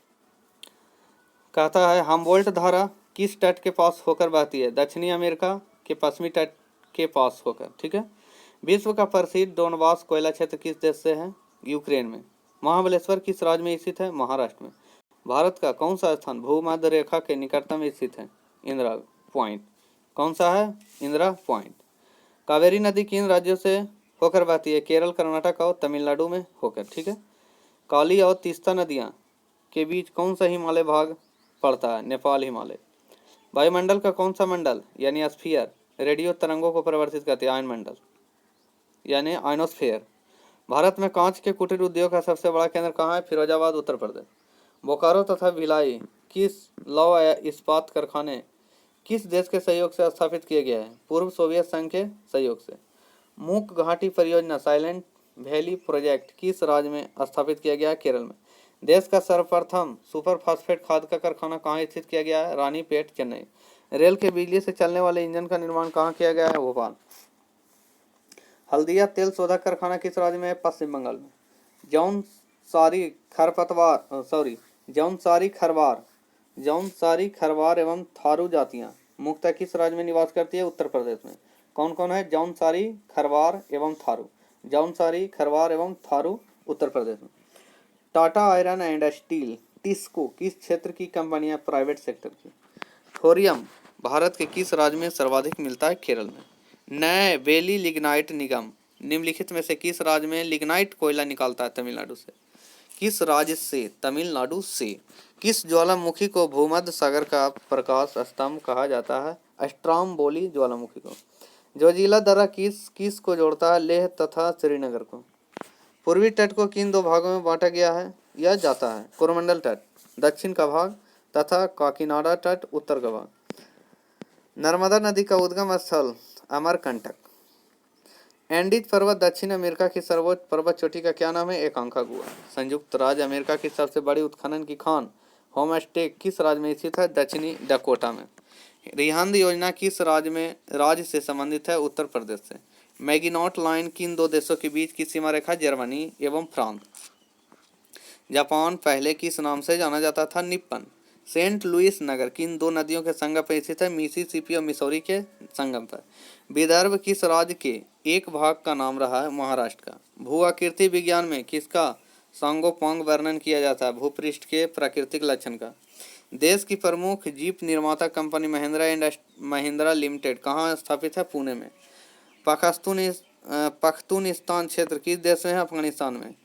कहता है हम्बोल्ट धारा किस तट के पास होकर बहती है? दक्षिणी अमेरिका के पश्चिमी तट के पास होकर। ठीक है। विश्व का प्रसिद्ध डोनबास कोयला क्षेत्र किस देश से है? यूक्रेन में। महाबलेश्वर किस राज्य में स्थित है? महाराष्ट्र में। भारत का कौन सा स्थान भूमध्य रेखा के निकटतम स्थित है? इंदिरा पॉइंट। कौन सा है? इंदिरा पॉइंट। कावेरी नदी किन राज्यों से होकर बहती है? केरल, कर्नाटक और तमिलनाडु में होकर। ठीक है। काली और तीस्ता नदियाँ के बीच कौन सा हिमालय भाग पड़ता है? नेपाल हिमालय। वायुमंडल का कौन सा मंडल यानी स्फीयर रेडियो तरंगों को परिवर्तित करती है? आयन मंडल यानी आयनोस्फीयर। भारत में कांच के कुटीर उद्योग का सबसे बड़ा केंद्र कहाँ है? फिरोजाबाद, उत्तर प्रदेश। बोकारो तथा भिलाई किस लौह इस्पात कारखाने किस देश के सहयोग से स्थापित किया गया है? पूर्व सोवियत संघ के सहयोग से। मूक घाटी परियोजना साइलेंट वैली प्रोजेक्ट किस राज्य में स्थापित किया गया है? केरल में। देश का सर्वप्रथम सुपर फास्फेट खाद का कारखाना कहाँ स्थित किया गया है? रानीपेट, चेन्नई। रेल के बिजली से चलने वाले इंजन का निर्माण कहाँ किया गया है? भोपाल। हल्दिया तेल शोधक कारखाना किस राज्य में है? पश्चिम बंगाल में। जौनसारी खरवार एवं थारू जातियां मुख्यतः किस राज्य में निवास करती है? उत्तर प्रदेश में। कौन कौन है? जौनसारी, खरवार एवं थारू। जौनसारी, खरवार एवं थारू उत्तर प्रदेश में। Tata iron and steel TISCO किस क्षेत्र की कंपनी है? प्राइवेट सेक्टर की। थोरियम भारत के किस राज्य में सर्वाधिक मिलता है? केरल में। नए वेली लिग्नाइट निगम निम्नलिखित में से किस राज्य में लिग्नाइट कोयला निकालता है? तमिलनाडु से। किस राज्य से? तमिलनाडु से। किस ज्वालामुखी को भूमध्य सागर का प्रकाश स्तंभ कहा जाता है? स्ट्रोम्बोली ज्वालामुखी को। जोजिला दर्रा किस किस को जोड़ता है? लेह तथा श्रीनगर को। पूर्वी तट को किन दो भागों में बांटा गया है या जाता है? कोरोमंडल तट दक्षिण का भाग तथा काकीनाडा तट उत्तर का भाग। नर्मदा नदी का उद्गम स्थल अमरकंटक। एंडीज पर्वत दक्षिण अमेरिका की सर्वोच्च पर्वत चोटी का क्या नाम है? एकांकागुआ। संयुक्त राज्य अमेरिका की सबसे बड़ी उत्खनन की खान होमस्टे किस राज्य में स्थित है? दक्षिणी डकोटा में। रिहंद योजना किस राज्य से संबंधित है? उत्तर प्रदेश से। मैगिनॉट लाइन किन दो देशों के बीच की सीमा रेखा? जर्मनी एवं फ्रांस। जापान पहले किस नाम से जाना जाता था? निप्पन। सेंट लुइस नगर किन दो नदियों के संगम पर स्थित है? मिसिसिपी और मिसौरी के संगम पर। विदर्भ किस राज्य के एक भाग का नाम रहा है? महाराष्ट्र का। भू आकृति विज्ञान में किसका सांगोपांग वर्णन किया जाता है? भूपृष्ठ के प्राकृतिक लक्षण का। देश की प्रमुख जीप निर्माता company Mahindra and Mahindra limited कहाँ स्थापित है? पुणे में। पख्तूनिस्तान क्षेत्र किस देश में है? अफगानिस्तान में।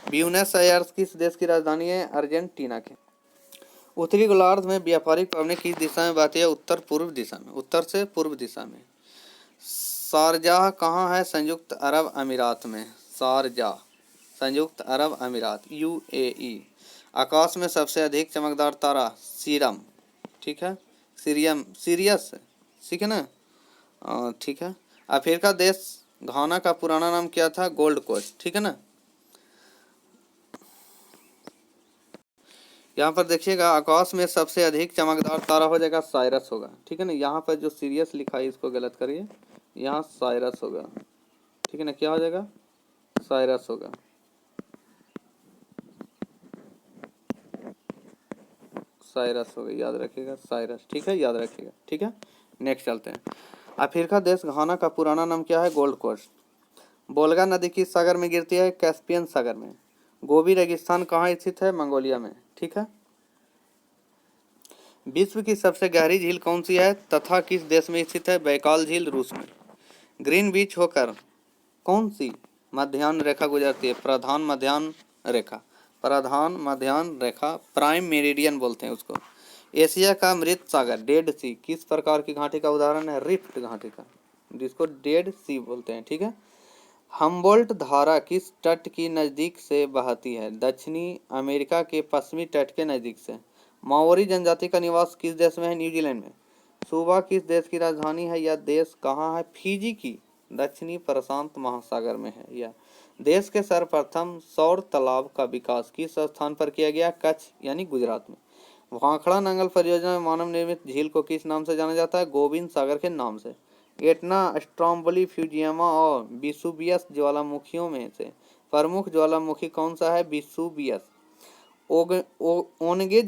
ब्यूनस आयर्स किस देश की राजधानी है? अर्जेंटीना के। उत्तरी गोलार्ध में व्यापारिक पवनें किस दिशा में बहती है? उत्तर पूर्व दिशा में, उत्तर से पूर्व दिशा में। शारजाह कहाँ है? संयुक्त अरब अमीरात में। शारजाह संयुक्त अरब अमीरात यूएई। आकाश में सबसे अधिक चमकदार तारा सीरम। ठीक है, सीरियस ठीक है ना। ठीक है। अफ्रीका देश घाना का पुराना नाम क्या था? Gold Coast. ठीक है ना। यहाँ पर देखिएगा आकाश में सबसे अधिक चमकदार तारा हो जाएगा साइरस होगा। ठीक है ना। यहाँ पर जो सीरियस लिखा है इसको गलत करिए, यहाँ साइरस होगा। ठीक है ना। क्या हो जाएगा? साइरस होगा। साइरस होगा, याद रखिएगा साइरस। ठीक है, याद रखिएगा। ठीक है। नेक्स्ट चलते हैं। अफ्रीका देश घाना का पुराना नाम क्या है? Gold coast. बोल्गा नदी किस सागर में गिरती है? कैस्पियन सागर में। गोबी रेगिस्तान कहाँ स्थित है? मंगोलिया में। ठीक है। विश्व की सबसे गहरी झील कौन सी है तथा किस देश में स्थित है? बैकाल झील रूस में। ग्रीन बीच होकर कौन सी मध्याह्न रेखा गुजरती है? प्रधान मध्याह्न रेखा, प्रधान मध्याह्न रेखा, प्राइम मेरिडियन बोलते हैं उसको। एशिया का मृत सागर डेड सी किस प्रकार की घाटी का उदाहरण है? रिफ्ट घाटी का, जिसको डेड सी बोलते हैं, ठीक है। हम्बोल्ट धारा किस तट की नज़दीक से बहती है? दक्षिणी अमेरिका के पश्चिमी तट के नज़दीक से। माओरी जनजाति का निवास किस देश में है? न्यूजीलैंड में। सुबा किस देश की राजधानी है? यह देश कहाँ है? फिजी की, दक्षिणी प्रशांत महासागर में है यह। देश के सर्वप्रथम सौर तालाब का विकास किस स्थान पर किया गया? कच्छ यानी गुजरात में। भाखड़ा नंगल परियोजना में मानव निर्मित झील को किस नाम से जाना जाता है? गोविंद सागर के नाम से। एटना, स्ट्रोम्बोली, फ्यूजियामा और विसुवियस ज्वालामुखियों में से प्रमुख ज्वालामुखी कौन सा है? विसुवियस। ओनगे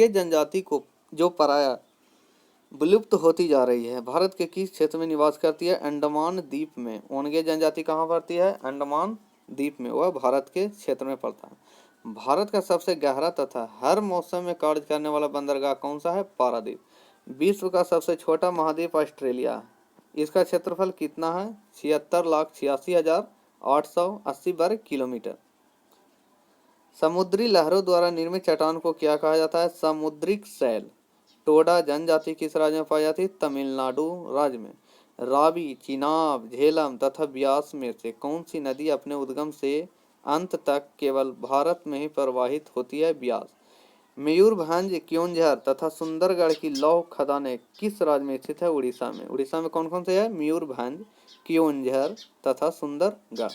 जनजाति को जो पराया विलुप्त होती जा रही है, भारत के किस क्षेत्र में निवास करती है? अंडमान द्वीप में। ओनगे जनजाति कहाँ पड़ती है? अंडमान द्वीप में, वह भारत के क्षेत्र में पड़ता है। भारत का सबसे गहरा तथा हर मौसम में कार्य करने वाला बंदरगाह कौन सा है? पारादीप। विश्व का सबसे छोटा महाद्वीप ऑस्ट्रेलिया है। इसका क्षेत्रफल कितना है? 76,86,880 वर्ग किलोमीटर। समुद्री लहरों द्वारा निर्मित चट्टान को क्या कहा जाता है? समुद्रिक शैल। टोडा जनजाति किस राज्य में पाई जाती है? तमिलनाडु राज्य में। रावी, चिनाब, झेलम तथा ब्यास में से कौन सी नदी अपने उद्गम से अंत तक केवल भारत में ही प्रवाहित होती है? ब्यास। मयूरभंज, क्योंझर तथा सुंदरगढ़ की लौह खदानें किस राज्य में स्थित है? उड़ीसा में। उड़ीसा में कौन कौन से है? मयूरभंज, क्योंझर तथा सुंदरगढ़।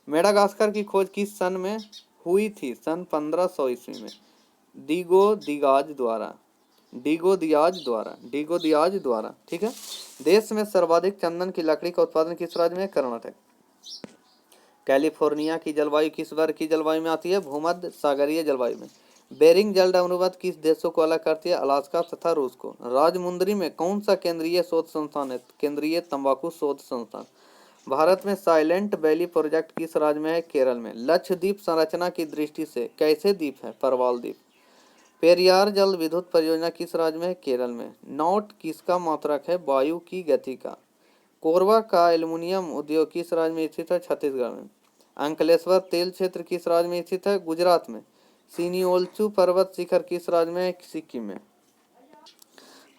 मेडागास्कर की खोज किस सन में हुई थी? सन 1500 ईस्वी में। डिगो दियाज द्वारा, ठीक है। देश में सर्वाधिक चंदन की लकड़ी का उत्पादन किस राज्य में? कर्नाटक। कैलिफोर्निया की जलवायु किस वर्ग की जलवायु में आती है? भूमध्य सागरीय जलवायु में। बेरिंग जलडमरूवत किस देशों को अलग करती है? अलास्का तथा रूस को। राजमुंदरी में कौन सा केंद्रीय शोध संस्थान है? केंद्रीय तंबाकू शोध संस्थान। भारत में साइलेंट वैली प्रोजेक्ट किस राज्य में है? केरल में। लक्षद्वीप संरचना की दृष्टि से कैसे द्वीप है? परवाल द्वीप। पेरियार जल विद्युत परियोजना किस राज्य में है? केरल में। नॉट किसका मात्रक है? वायु की गति का। कोरबा का एल्युमिनियम उद्योग किस राज्य में स्थित है? छत्तीसगढ़ में। अंकलेश्वर तेल क्षेत्र किस राज्य में स्थित है? गुजरात में। सिनिओल्चू पर्वत शिखर किस राज्य में है? सिक्किम में।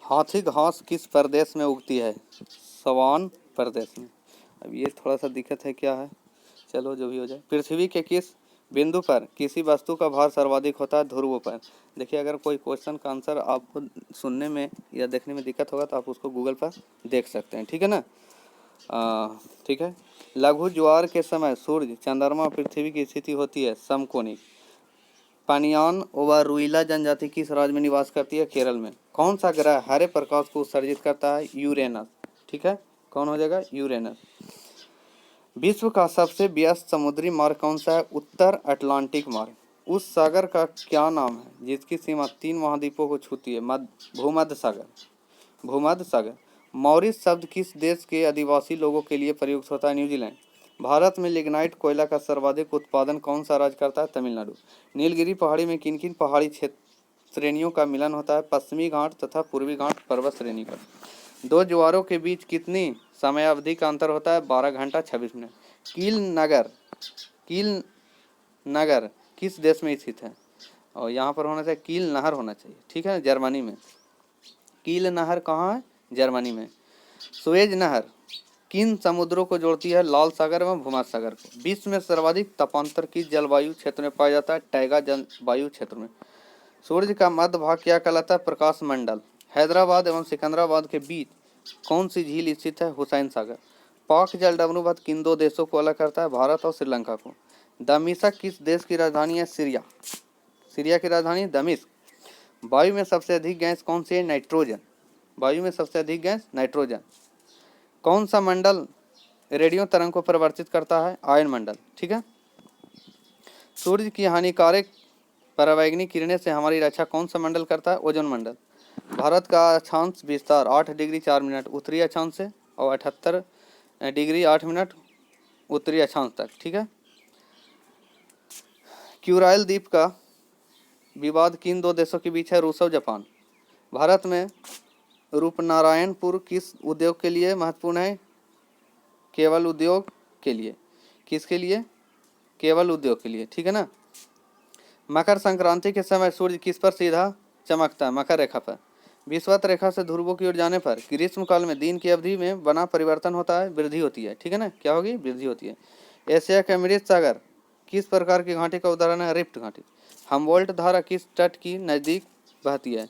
हाथी घास किस प्रदेश में उगती है? सवान प्रदेश में। अब ये थोड़ा सा दिक्कत है, क्या है, चलो जो भी हो जाए। पृथ्वी के किस बिंदु पर किसी वस्तु का भार सर्वाधिक होता है? ध्रुव पर। देखिए, अगर कोई क्वेश्चन का आंसर आपको सुनने में या देखने में दिक्कत होगा तो आप उसको गूगल पर देख सकते हैं, ठीक है ना। ठीक है। लघु ज्वार के समय सूर्य, चंद्रमा, पृथ्वी की स्थिति होती है समकोणिक। पानियान ओवारुइला जनजाति किस राज्य में निवास करती है? केरल में। कौन सा ग्रह हरे प्रकाश को उत्सर्जित करता है? यूरेनस, ठीक है। कौन हो जाएगा? यूरेनस। विश्व का सबसे व्यस्त समुद्री मार्ग कौन सा है? उत्तर अटलांटिक मार्ग। उस सागर का क्या नाम है जिसकी सीमा 3 महाद्वीपों को छूती है? भूमध्य सागर। मॉरिस शब्द किस देश के आदिवासी लोगों के लिए प्रयुक्त होता है? न्यूजीलैंड। भारत में लिग्नाइट कोयला का सर्वाधिक उत्पादन कौन सा राज्य करता है? तमिलनाडु। नीलगिरी पहाड़ी में किन किन पहाड़ी क्षेत्र श्रेणियों का मिलन होता है? पश्चिमी घाट तथा पूर्वी घाट पर्वत श्रेणी का। दो ज्वारों के बीच कितनी समय अवधि का अंतर होता है? 12 घंटा 26 मिनट। कील नगर किस देश में स्थित है? और यहाँ पर होना चाहिए कील नहर होना चाहिए, ठीक है, जर्मनी में। कील नहर कहाँ है? जर्मनी में। सुएज नहर किन समुद्रों को जोड़ती है? लाल सागर एवं भूमध्य सागर को। विश्व में सर्वाधिक तापांतर किस जलवायु क्षेत्र में पाया जाता है? टैगा जलवायु क्षेत्र में। सूर्य का मध्य भाग क्या कहलाता है? प्रकाश मंडल। हैदराबाद एवं सिकंदराबाद के बीच कौन सी झील स्थित है? हुसैन सागर। पाक जलडमरूवत किन 2 देशों को अलग करता है? भारत और श्रीलंका को। दमिश्क किस देश की राजधानी है? सीरिया की राजधानी दमिश्क। वायु में सबसे अधिक गैस कौन सी है? नाइट्रोजन। वायु में सबसे अधिक गैस नाइट्रोजन। कौन सा मंडल रेडियो तरंग को परिवर्तित करता है? आयन मंडल, ठीक है। सूर्य की हानिकारक परावैंगनिक किरणें से हमारी रक्षा कौन सा मंडल करता है? ओजोन मंडल। भारत का अक्षांश विस्तार 8 डिग्री 4 मिनट उत्तरी अक्षांश से और 78 डिग्री 8 मिनट उत्तरी अक्षांश तक, ठीक है। क्यूराइल द्वीप का विवाद किन 2 देशों के बीच है? रूस और जापान। भारत में रूपनारायणपुर किस उद्योग के लिए महत्वपूर्ण है? केवल उद्योग के लिए। किसके लिए? केवल उद्योग के लिए, ठीक है ना। मकर संक्रांति के समय सूर्य किस पर सीधा चमकता है? मकर रेखा पर। विषुवत रेखा से ध्रुवों की ओर जाने पर ग्रीष्म काल में दिन की अवधि में बना परिवर्तन होता है, वृद्धि होती है, ठीक है ना। क्या होगी? वृद्धि होती है। एशिया के अमृत सागर किस प्रकार की घाटी का उदाहरण है? रिफ्ट घाटी। हमवोल्ट धारा किस तट की नजदीक बहती है?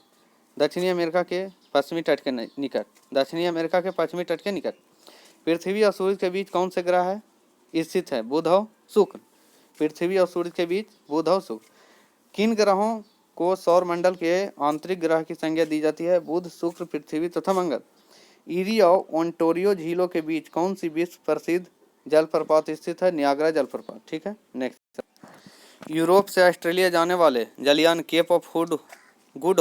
दक्षिणी अमेरिका के पश्चिमी तट के निकट। दक्षिणी अमेरिका के पश्चिमी तट के निकट। पृथ्वी और सूर्य के बीच कौन से ग्रह है स्थित है? बुध और शुक्र। पृथ्वी और सूर्य के बीच बुध और शुक्र। किन ग्रहों को सौर मंडल के आंतरिक ग्रह की संज्ञा दी जाती है? बुध, शुक्र, पृथ्वी तथा मंगल। ईरी और ओंटारियो झीलों के बीच कौन सी विश्व प्रसिद्ध जलप्रपात स्थित है? नियाग्रा जलप्रपात, ठीक है। नेक्स्ट, यूरोप से ऑस्ट्रेलिया जाने वाले जलयान केप ऑफ गुड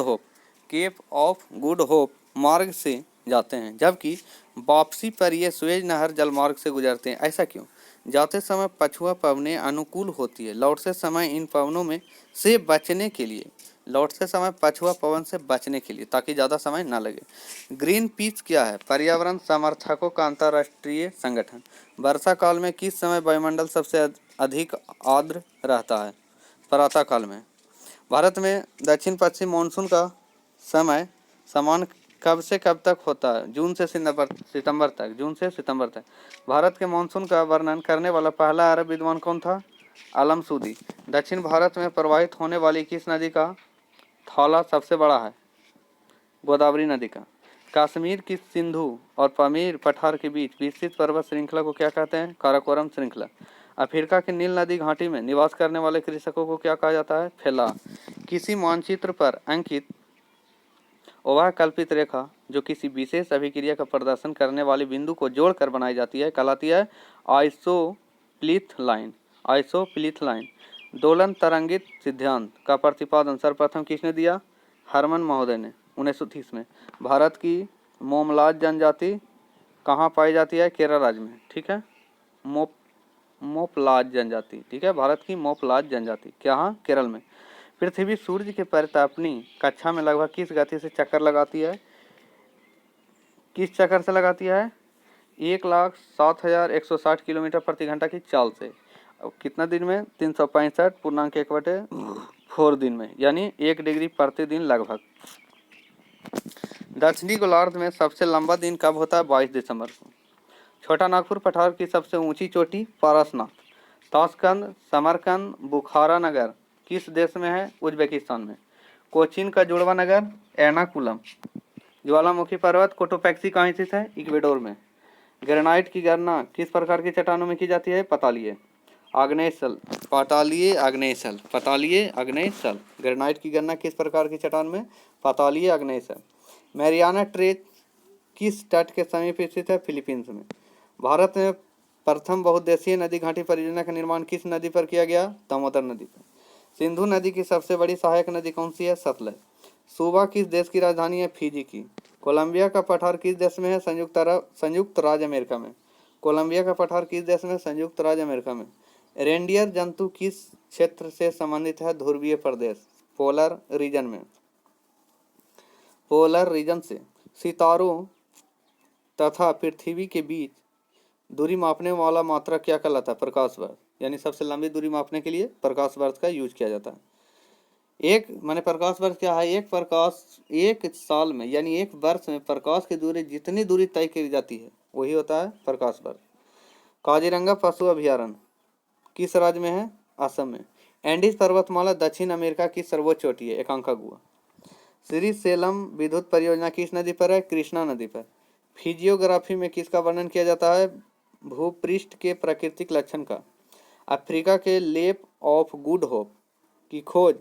होप मार्ग से जाते हैं, जबकि वापसी पर ये सुएज नहर जलमार्ग से गुजरते हैं। ऐसा क्यों? जाते समय पछुआ पवनें अनुकूल होती है, लौटते समय इन पवनों में से बचने के लिए पछुआ पवन से बचने के लिए, ताकि ज़्यादा समय ना लगे। ग्रीन पीस क्या है? पर्यावरण समर्थकों का अंतर्राष्ट्रीय संगठन। वर्षा काल में किस समय वायुमंडल सबसे अधिक आर्द्र रहता है? प्रातः काल में। भारत में दक्षिण पश्चिम मानसून का समय समान कब से कब तक होता है? जून से सितंबर तक। भारत के मानसून का वर्णन करने वाला पहला अरब विद्वान कौन था? आलम सूदी। दक्षिण भारत में प्रवाहित होने वाली किस नदी का थौला सबसे बड़ा है? गोदावरी नदी का। कश्मीर की सिंधु और पामीर पठार के बीच विस्तृत पर्वत श्रृंखला को क्या कहते हैं? काराकोरम श्रृंखला। अफ्रीका की नील नदी घाटी में निवास करने वाले कृषकों को क्या कहा जाता है? फेला। किसी मानचित्र पर अंकित वह कल्पित रेखा जो किसी विशेष अभिक्रिया का प्रदर्शन करने वाले बिंदु को जोड़कर बनाई जाती है कहलाती है आइसोप्लिथ लाइन। दोलन तरंगित सिद्धांत का प्रतिपादन सर्वप्रथम किसने दिया? हरमन महोदय ने 1930 में। भारत की मोमलाज जनजाति कहाँ पाई जाती है? केरल राज्य में, ठीक है। मोपलाज जनजाति, ठीक है। भारत की मोपलाज जनजाति क्या? केरल में। पृथ्वी सूर्य के परितापनी कक्षा में लगभग किस गति से चक्कर लगाती है? किस चक्कर से लगाती है? 1,07,160 किलोमीटर प्रति घंटा की चाल से। अब कितना दिन में? 365.1/4 दिन में, यानी 1 डिग्री प्रतिदिन लगभग। दक्षिणी गोलार्ध में सबसे लंबा दिन कब होता है? 22 दिसंबर को। छोटा नागपुर पठार की सबसे ऊंची चोटी? पारसनाथ। ताशकंद, समरकंद, बुखारा नगर किस देश में है? उज्बेकिस्तान में। कोचीन का जुड़वा नगर? एर्नाकुलम। ज्वालामुखी पर्वत कोटोपैक्सी कहाँ स्थित है? इक्वेडोर में। ग्रेनाइट की गणना किस प्रकार की चट्टानों में की जाती है? पतालीय आग्नेयशल। ग्रेनाइट की गणना किस प्रकार की चट्टान में? पतालीय आग्नेयशल। मैरियाना ट्रेंच किस तट के समीप स्थित है? फिलीपींस में। भारत में प्रथम बहुउद्देशीय नदी घाटी परियोजना का निर्माण किस नदी पर किया गया? दामोदर नदी पर। सिंधु नदी की सबसे बड़ी सहायक नदी कौन सी है? सतलज। सूबा किस देश की राजधानी है? फिजी की। कोलंबिया का पठार किस देश में है? संयुक्त राज्य अमेरिका में। कोलंबिया का पठार किस देश में? संयुक्त राज्य अमेरिका में। रेंडियर जंतु किस क्षेत्र से संबंधित है? ध्रुवीय प्रदेश, पोलर रीजन से। सितारों तथा पृथ्वी के बीच दूरी मापने वाला मात्रा क्या कहलाता है? प्रकाश वर्ष। यानी सबसे लंबी दूरी मापने के लिए प्रकाश वर्ष का यूज किया जाता है। प्रकाश वर्ष क्या है? एक साल में यानी एक वर्ष में प्रकाश की दूरी जितनी दूरी तय की जाती है वही होता है प्रकाश वर्ष। काजीरंगा पशु अभयारण्य किस राज्य में है? असम में। एंडीज पर्वतमाला दक्षिण अमेरिका की सर्वोच्च चोटी है, एकांकागुआ। श्री सेलम विद्युत परियोजना किस नदी पर है? कृष्णा नदी पर। फिजियोग्राफी में किसका वर्णन किया जाता है? भूपृष्ठ के प्राकृतिक लक्षण का। अफ्रीका के लेप ऑफ गुड होप की खोज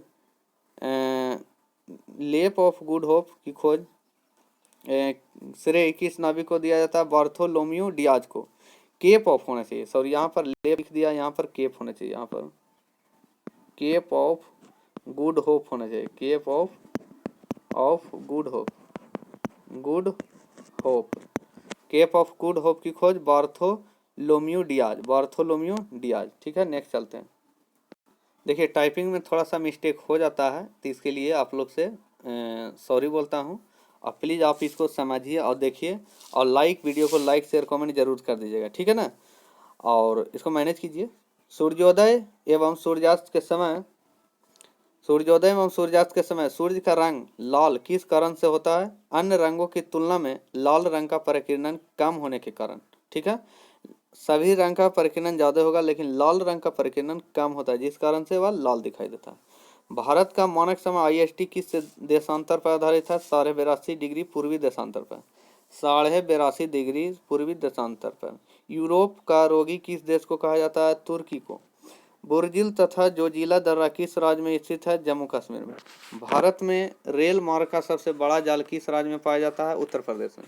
श्रेय किस नाविक को दिया जाता है? बार्थोलोम्यू डियाज को। केप ऑफ होना चाहिए, सॉरी यहाँ पर लेप लिख दिया, यहाँ पर केप होना चाहिए, यहाँ पर केप ऑफ गुड होप होना चाहिए। Cape of Good Hope Cape of Good Hope की खोज बार्थोलोम्यू डियाज, ठीक है। नेक्स्ट चलते हैं। देखिए टाइपिंग में थोड़ा सा मिस्टेक हो जाता है तो इसके लिए आप लोग से सॉरी बोलता हूँ। और प्लीज़ आप इसको समझिए और देखिए, और वीडियो को लाइक शेयर कमेंट जरूर कर दीजिएगा, ठीक है ना। और इसको मैनेज कीजिए। सूर्योदय एवं सूर्यास्त के समय सूर्य का रंग लाल किस कारण से होता है? अन्य रंगों की तुलना में लाल रंग का परिकिरण कम होने के कारण, ठीक है। सभी रंग का परिकिरण ज्यादा होगा लेकिन लाल रंग का परिकिरण कम होता है, जिस कारण से वह लाल दिखाई देता है। भारत का मानक समय IST किस देशांतर पर आधारित है? 82.5 डिग्री पूर्वी देशांतर पर। 82.5 डिग्री पूर्वी देशांतर पर। यूरोप का रोगी किस देश को कहा जाता है? तुर्की को। बुर्जिल तथा जोजिला दर्रा किस राज्य में स्थित है? जम्मू कश्मीर में। भारत में रेल मार्ग का सबसे बड़ा जाल किस राज्य में पाया जाता है? उत्तर प्रदेश में।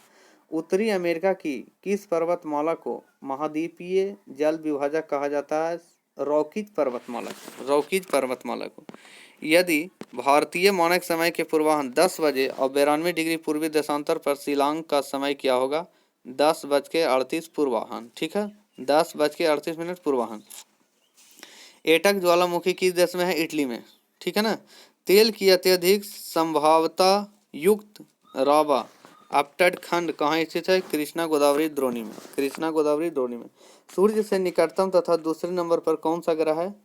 उत्तरी अमेरिका की किस पर्वतमाला को महाद्वीपीय जल विभाजक कहा जाता है? रॉकीज पर्वतमाला को। यदि भारतीय मानक समय के पूर्वाह्न 10 बजे और 92 डिग्री पूर्वी देशांतर पर शिलांग का समय क्या होगा? 10:38 पूर्वाह्न, ठीक है, 10:38 पूर्वाह्न। एटक ज्वालामुखी किस देश में है? इटली में, ठीक है ना। तेल की अत्यधिक संभाव्यता युक्त रावा अपतट खंड कहाँ स्थित है? कृष्णा गोदावरी द्रोणी में। सूर्य से निकटतम तथा दूसरे नंबर पर कौन सा ग्रह है?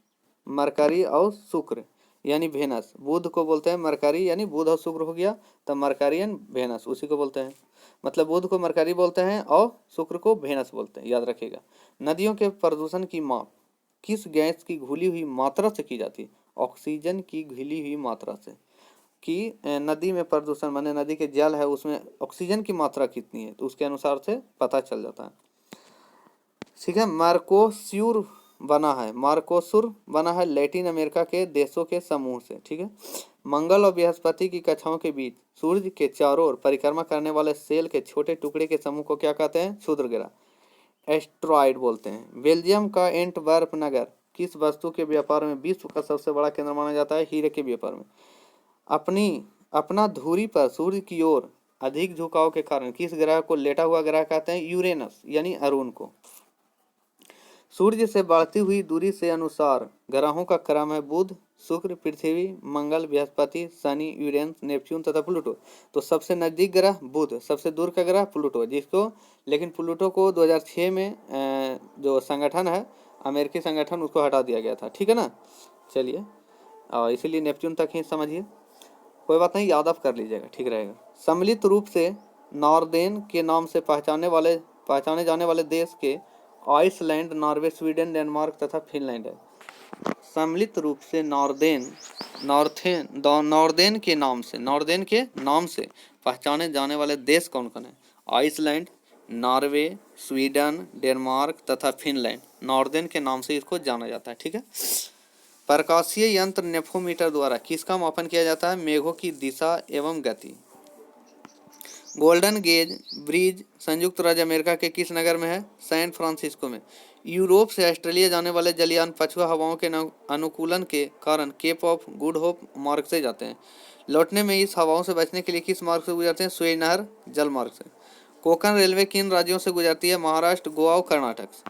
मरकरी और शुक्र यानी वेनस। बुध को बोलते हैं मरकरी, यानी बुध और शुक्र हो गया, तो मरकरी एंड वेनस उसी को बोलते हैं। मतलब बुध को मरकरी बोलते हैं और शुक्र को वेनस बोलते हैं, याद रखिएगा। नदियों के प्रदूषण की माप किस गैस की घुली हुई मात्रा से की जाती है? ऑक्सीजन की घुली हुई मात्रा से। कि नदी में प्रदूषण माने नदी के जल है उसमें ऑक्सीजन की मात्रा कितनी है, तो उसके अनुसार से पता चल जाता है, ठीक है। मार्कोसुर बना है लैटिन अमेरिका के देशों के समूह से, ठीक है। मंगल और बृहस्पति की कक्षाओं के बीच सूर्य के चारों ओर परिक्रमा करने वाले सेल के छोटे टुकड़े के समूह को क्या कहते हैं? क्षुद्र ग्रह, एस्ट्रॉइड बोलते हैं। बेल्जियम का एंटवर्प नगर किस वस्तु के व्यापार में विश्व का सबसे बड़ा केंद्र माना जाता है? हीरे के व्यापार में। अपना धुरी पर सूर्य की ओर अधिक झुकाव के कारण किस ग्रह को लेटा हुआ ग्रह कहते हैं? यूरेनस यानी अरुण को। सूर्य से बढ़ती हुई दूरी से अनुसार ग्रहों का क्रम है बुध, शुक्र, पृथ्वी, मंगल, बृहस्पति, शनि, यूरेनस, नेपच्यून तथा प्लूटो। तो सबसे नजदीक ग्रह बुध, सबसे दूर का ग्रह प्लूटो, जिसको लेकिन प्लूटो को 2006 में जो संगठन है अमेरिकी संगठन उसको हटा दिया गया था, ठीक है ना। चलिए, और इसीलिए नेपच्यून तक ही समझिए, कोई बात नहीं, याद आप कर लीजिएगा, ठीक रहेगा। सम्मिलित रूप से नॉर्देन के नाम से पहचाने जाने वाले देश के आइसलैंड, नॉर्वे, स्वीडन, डेनमार्क तथा फिनलैंड है। सम्मिलित रूप से नॉर्देन के नाम से पहचाने जाने वाले देश कौन कौन है? आइसलैंड, नॉर्वे, स्वीडन, डेनमार्क तथा फिनलैंड, नॉर्देन के नाम से इसको जाना जाता है, ठीक है। प्रकाशीय यंत्र नेफोमीटर द्वारा किसका मापन किया जाता है? मेघों की दिशा एवं गति। गोल्डन गेज ब्रिज संयुक्त राज्य अमेरिका के किस नगर में है? सैन फ्रांसिस्को में। यूरोप से ऑस्ट्रेलिया जाने वाले जलयान पछुआ हवाओं के अनुकूलन के कारण केप ऑफ गुड होप मार्ग से जाते हैं। लौटने में इस हवाओं से बचने के लिए किस मार्ग से गुजरते हैं? सुएज नहर जल मार्ग से। कोंकण रेलवे किन राज्यों से गुजरती है? महाराष्ट्र, गोवा और कर्नाटक से।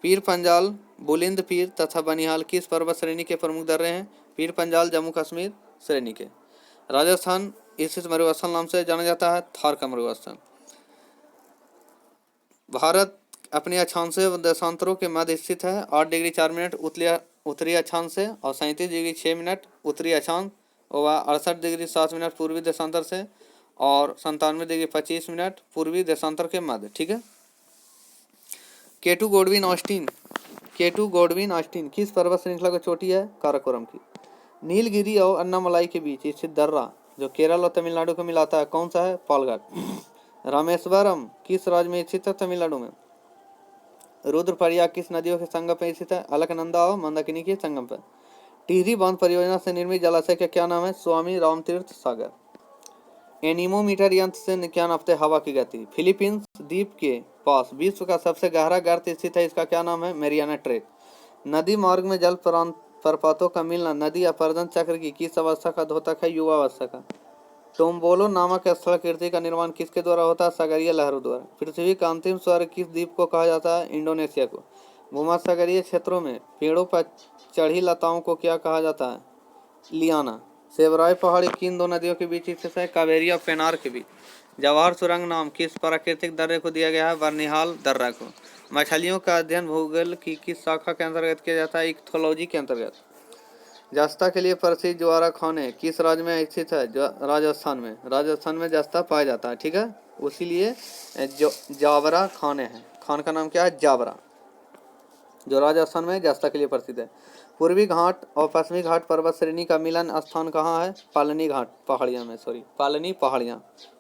पीर पंजाल, बुलंद पीर तथा बनिहाल किस पर्वत श्रेणी के प्रमुख दर्रे हैं? पीर पंजाल जम्मू कश्मीर श्रेणी के। राजस्थान स्थित मरुस्थल नाम से जाना जाता है, थार का मरुस्थल। भारत अपने अक्षांश देशांतरों के मध्य स्थित है। 8 डिग्री 4 मिनट उत्तरी अक्षांश से और 37 डिग्री 6 मिनट उत्तरी अक्षांश और 68 डिग्री 7 मिनट पूर्वी देशांतर से और 97 डिग्री 25 मिनट पूर्वी देशांतर के मध्य, ठीक है। केटू गॉडविन ऑस्टिन किस पर्वत श्रृंखला की चोटी है? काराकोरम की। नीलगिरी और अन्नामलाई के बीच स्थित दर्रा जो केरल और तमिलनाडु को मिलाता है कौन सा है? पालघाट। रामेश्वरम किस राज्य में स्थित है? तमिलनाडु में। रुद्रप्रयाग किस नदियों के संगम पर स्थित है? अलकनंदा और मंदाकिनी के संगम पर। टिहरी बांध परियोजना से निर्मित जलाशय का क्या नाम है? स्वामी रामतीर्थ सागर। एनीमोमीटर यंत्र से क्या नापते हवा की गति? फिलीपींस द्वीप के पास विश्व का सबसे गहरा गर्त स्थित है, इसका क्या नाम है? Mariana trench. नदी मार्ग में जल प्रपातों का मिलना नदी अपरदन चक्र की किस अवस्था का द्योतक है? युवावस्था का। टोम्बोलो नामक स्थल कीर्ति का निर्माण किसके द्वारा होता है? सागरीय लहरों द्वारा। पृथ्वी का अंतिम स्वर्ग किस द्वीप को कहा जाता है? इंडोनेशिया को। भूमध्यसागरीय क्षेत्रों में पेड़ों पर चढ़ी लताओं को क्या कहा जाता है? लियाना। सेवराय पहाड़ी किन दो नदियों के बीच स्थित है? कावेरी और पेनार के बीच। जवाहर सुरंग नाम किस प्राकृतिक दर्रे को दिया गया है? बर्निहाल दर्रा को। मछलियों का अध्ययन भूगोल की किस शाखा के अंतर्गत किया जाता है? इक्थोलॉजी के अंतर्गत। जस्ता के लिए प्रसिद्ध ज्वारा खाने किस राज्य में स्थित है? राजस्थान में। राजस्थान में जस्ता पाया जाता है, ठीक है, उसी लिए जावरा खाने हैं। खान का नाम क्या है? जावरा, जो राजस्थान में जस्ता के लिए प्रसिद्ध है। पूर्वी घाट और पश्चिमी घाट पर्वत श्रेणी का मिलन स्थान कहाँ है? पालनी घाट पहाड़ियाँ में, सॉरी पालनी पहाड़ियाँ,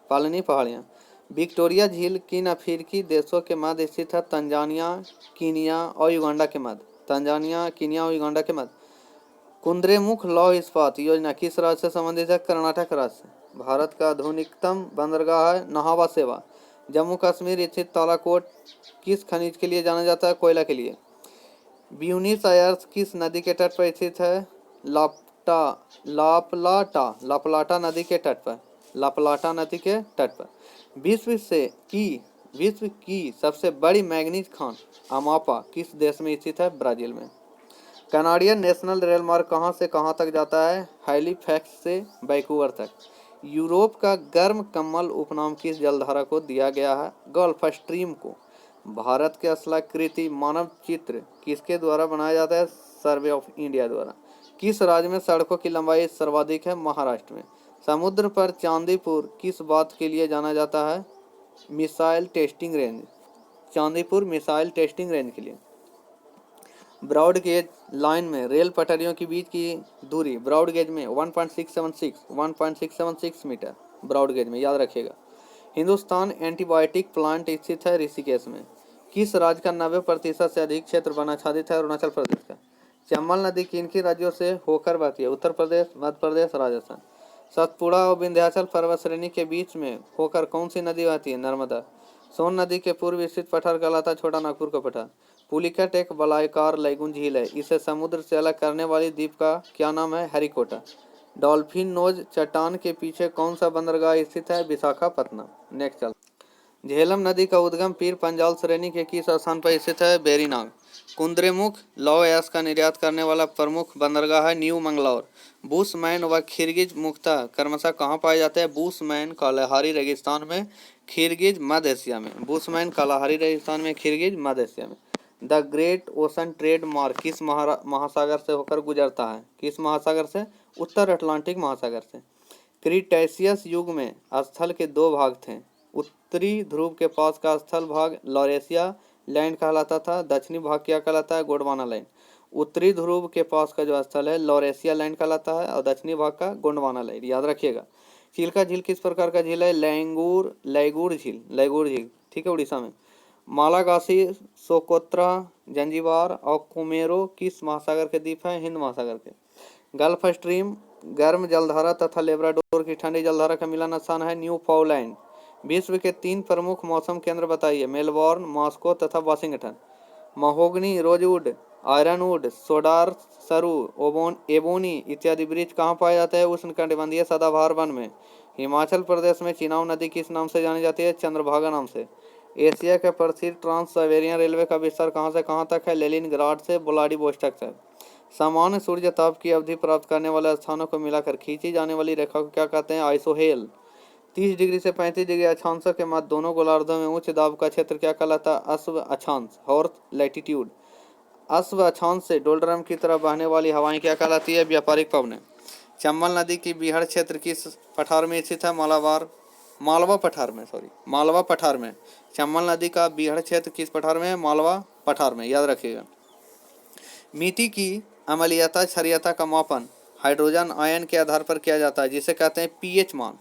पालनी पहाड़ियाँ। विक्टोरिया झील किन अफ्रीकी देशों के मध्य स्थित है? तंजानिया, कीनिया और युगांडा के मध्य। तंजानिया, कीनिया और युगांडा के मध्य। कुद्रेमुख लौह इस्पात योजना किस राज्य से संबंधित है? कर्नाटक राज्य से। भारत का आधुनिकतम बंदरगाह है नहावा सेवा। जम्मू कश्मीर स्थित तालाकोट किस खनिज के लिए जाना जाता है? कोयला के लिए। ब्यूनिस आयर्स किस नदी के तट पर स्थित है? लापलाटा नदी के तट पर। लापलाटा नदी के तट पर। विश्व की सबसे बड़ी मैंगनीज खान अमापा किस देश में स्थित है? ब्राजील में। कनाडियन नेशनल रेल मार्ग कहाँ से कहाँ तक जाता है? हैलिफैक्स से वैंकूवर तक। यूरोप का गर्म कमल उपनाम किस जलधारा को दिया गया है? गल्फ स्ट्रीम को। भारत के असलाकृति मानव चित्र किसके द्वारा बनाया जाता है? सर्वे ऑफ इंडिया द्वारा। किस राज्य में सड़कों की लंबाई सर्वाधिक है? महाराष्ट्र में। समुद्र पर चांदीपुर किस बात के लिए जाना जाता है? Missile testing range. Chandipur missile testing range के लिए। ब्रॉड गेज लाइन में रेल पटरियों के बीच की दूरी ब्रॉड गेज में 1.676 मीटर। ब्रॉड गेज में, याद रखिएगा। हिंदुस्तान एंटीबायोटिक प्लांट स्थित है ऋषिकेश में। किस राज्य का 90% से अधिक क्षेत्र वनाच्छादित है? अरुणाचल प्रदेश का। चंबल नदी किन किन राज्यों से होकर बहती है? उत्तर प्रदेश, मध्य प्रदेश, राजस्थान। सतपुड़ा और विंध्याचल पर्वत श्रेणी के बीच में होकर कौन सी नदी बहती है? नर्मदा। सोन नदी के पूर्व स्थित पठार कहलाता है छोटा नागपुर का पठार। पुलिकट एक वलयाकार लैगून झील है। इसे समुद्र से अलग करने वाली द्वीप का क्या नाम है? हरिकोटा। डॉल्फिन नोज चट्टान के पीछे कौन सा बंदरगाह स्थित है? विशाखापत्तनम। नेक्स्ट चल। झेलम नदी का उद्गम पीर पंजाल श्रेणी के किस स्थान पर स्थित है? बेरीनाग। कुद्रेमुख लौह अयस्क का निर्यात करने वाला प्रमुख बंदरगाह है न्यू मंगलौर। बुशमैन व खिरगिज मुख्यतः क्रमशः कहाँ पाए जाते हैं? बुशमैन कालाहारी रेगिस्तान में, खिरगिज मध्य एशिया में। बुशमैन कालाहारी रेगिस्तान में, खिरगिज मध्य एशिया में। द ग्रेट ओशन ट्रेड मार्ग किस महासागर से होकर गुजरता है? किस महासागर से? उत्तर अटलांटिक महासागर से। क्रीटेशियस युग में स्थल के दो भाग थे। उत्तरी ध्रुव के पास का स्थल भाग लॉरेशिया लैंड कहलाता था। दक्षिणी भाग क्या कहलाता है? गोंडवाना लैंड। उत्तरी ध्रुव के पास का जो स्थल है लॉरेशिया लैंड कहलाता है और दक्षिणी भाग का गोंडवाना लैंड, याद रखिएगा। चिल्का झील किस प्रकार का झील है? लैगूर झील, ठीक है, उड़ीसा में। मालागासी, सोकोत्रा, जंजीबार और कुमेरो किस महासागर के द्वीप हैं? हिंद महासागर के। गल्फ स्ट्रीम गर्म जलधारा तथा लेब्राडोर की ठंडी जलधारा का मिलन स्थान है न्यू फाउलैंड। विश्व के 3 प्रमुख मौसम केंद्र बताइए? मेलबॉर्न, मॉस्को तथा Washington. Mahogany, rosewood, Ironwood, SODAR, सरू, एबोनी इत्यादि वृक्ष कहाँ पाए जाते हैं? उष्णकटिबंधीय सदाबहार वन में। हिमाचल प्रदेश में चिनाब नदी किस नाम से जानी जाती है? चंद्रभागा नाम से। एशिया के प्रसिद्ध ट्रांस साइबेरियन रेलवे का विस्तार कहाँ से कहाँ तक है? लेनिनग्राड से व्लादिवोस्टोक तक। सामान्य सूर्य ताप की अवधि प्राप्त करने वाले स्थानों को मिलाकर खींची जाने वाली रेखा को क्या कहते हैं? आइसोहेल। 30 डिग्री से 35 डिग्री अक्षांश के मध्य दोनों गोलार्धों में उच्च दाब का क्षेत्र क्या कहलाता है? अश्व अक्षांश, हॉर्स लैटिट्यूड। अश्व अक्षांश से डोलड्रम की तरफ बहने वाली हवाएं क्या कहलाती है? व्यापारिक पवनें। चंबल नदी की बीहड़ क्षेत्र किस पठार में स्थित है? मालवा पठार में। चंबल नदी का बीहड़ क्षेत्र किस पठार में है? मालवा पठार में, याद रखिएगा। मिट्टी की अम्लीयता क्षारीयता का मापन हाइड्रोजन आयन के आधार पर किया जाता है, जिसे कहते हैं पीएच मान।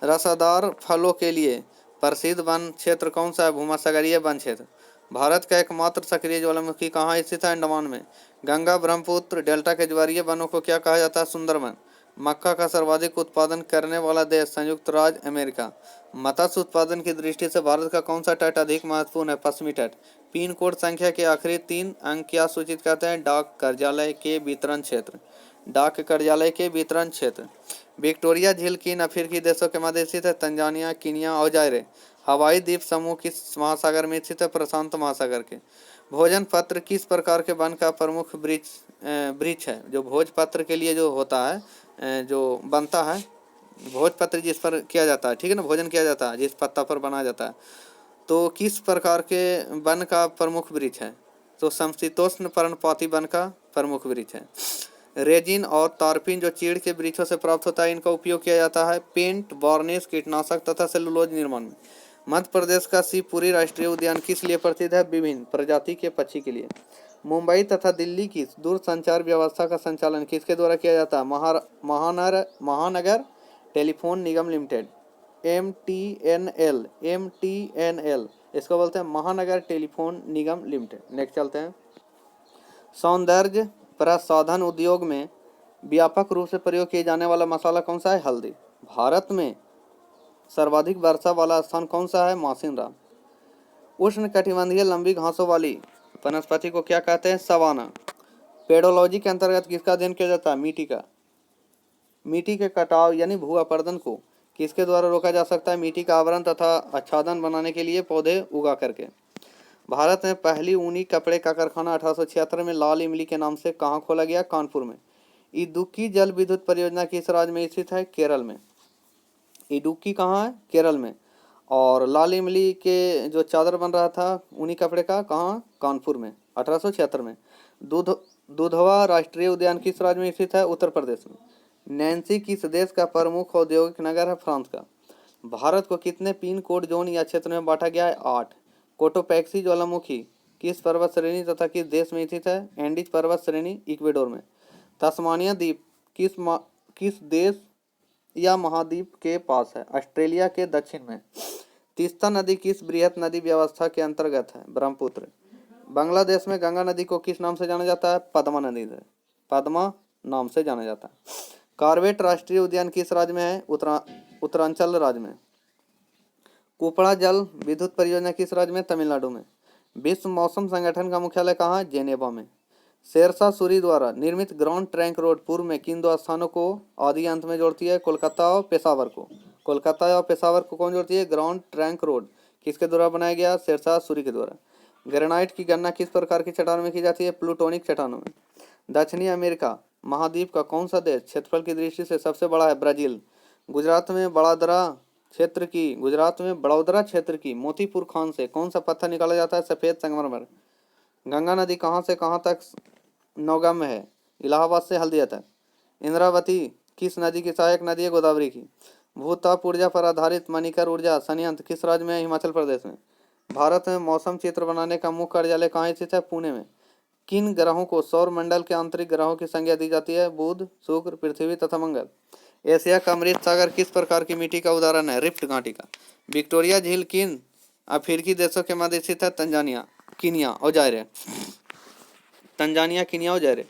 रसादार फलों के लिए प्रसिद्ध वन क्षेत्र कौन सा है? भूमध्यसागरीय वन क्षेत्र। भारत का एकमात्र सक्रिय ज्वालामुखी कहाँ स्थित है? अंडमान में। गंगा ब्रह्मपुत्र डेल्टा के ज्वारीय वनों को क्या कहा जाता है? सुंदरवन। मक्का का सर्वाधिक उत्पादन करने वाला देश संयुक्त राज्य अमेरिका। मत्स्य उत्पादन की दृष्टि से भारत का कौन सा तट अधिक महत्वपूर्ण है? पश्चिमी तट। पिन कोड संख्या के आखिरी 3 अंक क्या सूचित करते हैं? डाक कार्यालय के वितरण क्षेत्र। डाक कार्यालय के वितरण क्षेत्र। विक्टोरिया झील किन अफ्रीकी देशों के मध्य स्थित है? तंजानिया, कीनिया और जायरे। हवाई द्वीप समूह किस महासागर में स्थित है? प्रशांत महासागर के। भोजन पत्र किस प्रकार के वन का प्रमुख वृक्ष है? जो भोजपत्र के लिए जो होता है, जो बनता है, भोजपत्र जिस पर किया जाता है, ठीक है ना, भोजन किया जाता है जिस पत्ता पर बनाया जाता है। तो किस प्रकार के वन का प्रमुख वृक्ष है? तो समशीतोष्ण पर्णपाती वन का प्रमुख वृक्ष है। रेजिन और तारपीन जो चीड़ के वृक्षों से प्राप्त होता है, इनका उपयोग किया जाता है पेंट, वार्निश, कीटनाशक तथा सेलुलोज निर्माण में। मध्य प्रदेश का शिवपुरी राष्ट्रीय उद्यान किस लिए प्रसिद्ध है? विभिन्न प्रजाति के पक्षी के लिए। मुंबई तथा दिल्ली की दूरसंचार व्यवस्था का संचालन किसके द्वारा किया जाता है? Mahanagar telephone Nigam limited, M T N L, इसको बोलते हैं महानगर टेलीफोन निगम लिमिटेड। नेक्स्ट चलते हैं। सौंदर्य प्रसाधन उद्योग में व्यापक रूप से प्रयोग किए जाने वाला मसाला कौन सा है? हल्दी। भारत में सर्वाधिक वर्षा वाला स्थान कौन सा है? मासिनराम। उष्ण कटिबंधीय लंबी घासों वाली वनस्पति को क्या कहते हैं? सवाना। पेडोलॉजी के अंतर्गत किसका अध्ययन किया जाता है? मिट्टी का। मिट्टी के कटाव यानी भू अपरदन को किसके द्वारा रोका जा सकता है? मिट्टी का आवरण तथा आच्छादन बनाने के लिए पौधे उगा करके। भारत में पहली ऊनी कपड़े का कारखाना 1876 में लाल इमली के नाम से कहाँ खोला गया? कानपुर में। इदुक्की जल विद्युत परियोजना किस राज्य में स्थित है? केरल में। इडुक्की कहाँ है? केरल में। और लाल इमली के जो चादर बन रहा था ऊनी कपड़े का, कहाँ? कानपुर में, 1876 में। दुधवा राष्ट्रीय उद्यान किस राज्य में स्थित है? उत्तर प्रदेश में। नैन्सी किस देश का प्रमुख औद्योगिक नगर है? फ्रांस का। भारत को कितने पिन कोड जोन या क्षेत्र में बांटा गया है? 8। कोटोपैक्सी ज्वालामुखी किस पर्वत श्रेणी तथा किस देश में स्थित है? एंडीज पर्वत श्रेणी, इक्वेडोर में। तस्मानिया द्वीप किस देश या महाद्वीप के पास है? ऑस्ट्रेलिया के दक्षिण में। तीस्ता नदी किस बृहत नदी व्यवस्था के अंतर्गत है? ब्रह्मपुत्र। बांग्लादेश में गंगा नदी को किस नाम से जाना जाता है? पद्मा नदी से, पद्मा नाम से जाना जाता है। कॉर्बेट राष्ट्रीय उद्यान किस राज्य में है? उत्तरांचल राज्य में। कुपड़ा जल विद्युत परियोजना किस राज्य में? तमिलनाडु में। विश्व मौसम संगठन का मुख्यालय कहाँ है? जेनेवा में। शेरशाह सूरी द्वारा निर्मित ग्रांड ट्रंक रोड पूर्व में किन दो स्थानों को आदि अंत में जोड़ती है? कोलकाता और पेशावर को। कोलकाता और पेशावर को कौन जोड़ती है? ग्रांड ट्रंक रोड किसके द्वारा बनाया गया? शेरशाह सूरी के द्वारा। ग्रेनाइट की गणना किस प्रकार की चट्टानों में की जाती है? प्लूटोनिक चट्टानों में। दक्षिणी अमेरिका महाद्वीप का कौन सा देश क्षेत्रफल की दृष्टि से सबसे बड़ा है? ब्राजील। गुजरात में बड़ौदरा क्षेत्र की मोतीपुर खान से कौन सा पत्थर निकाला जाता है? सफेद संगमरमर। गंगा नदी कहाँ से कहाँ तक नौगम्य है? इलाहाबाद से हल्दिया तक। इंद्रावती किस नदी की सहायक नदी है? गोदावरी की। भूताप ऊर्जा पर आधारित मणिकर ऊर्जा संयंत्र किस राज्य में है? हिमाचल प्रदेश में। भारत में मौसम चित्र बनाने का मुख्य कार्यालय कहाँ स्थित है? पुणे में। किन ग्रहों को सौर मंडल के आंतरिक ग्रहों की संज्ञा दी जाती है? बुध, शुक्र, पृथ्वी तथा मंगल। एशिया का अमृत सागर किस प्रकार की मिट्टी का उदाहरण है? रिफ्ट घाटी का। विक्टोरिया झील किन अफ्रीकी देशों के मध्य स्थित है? तंजानिया, कीनिया और जायरे। तंजानिया, कीनिया और जायरे।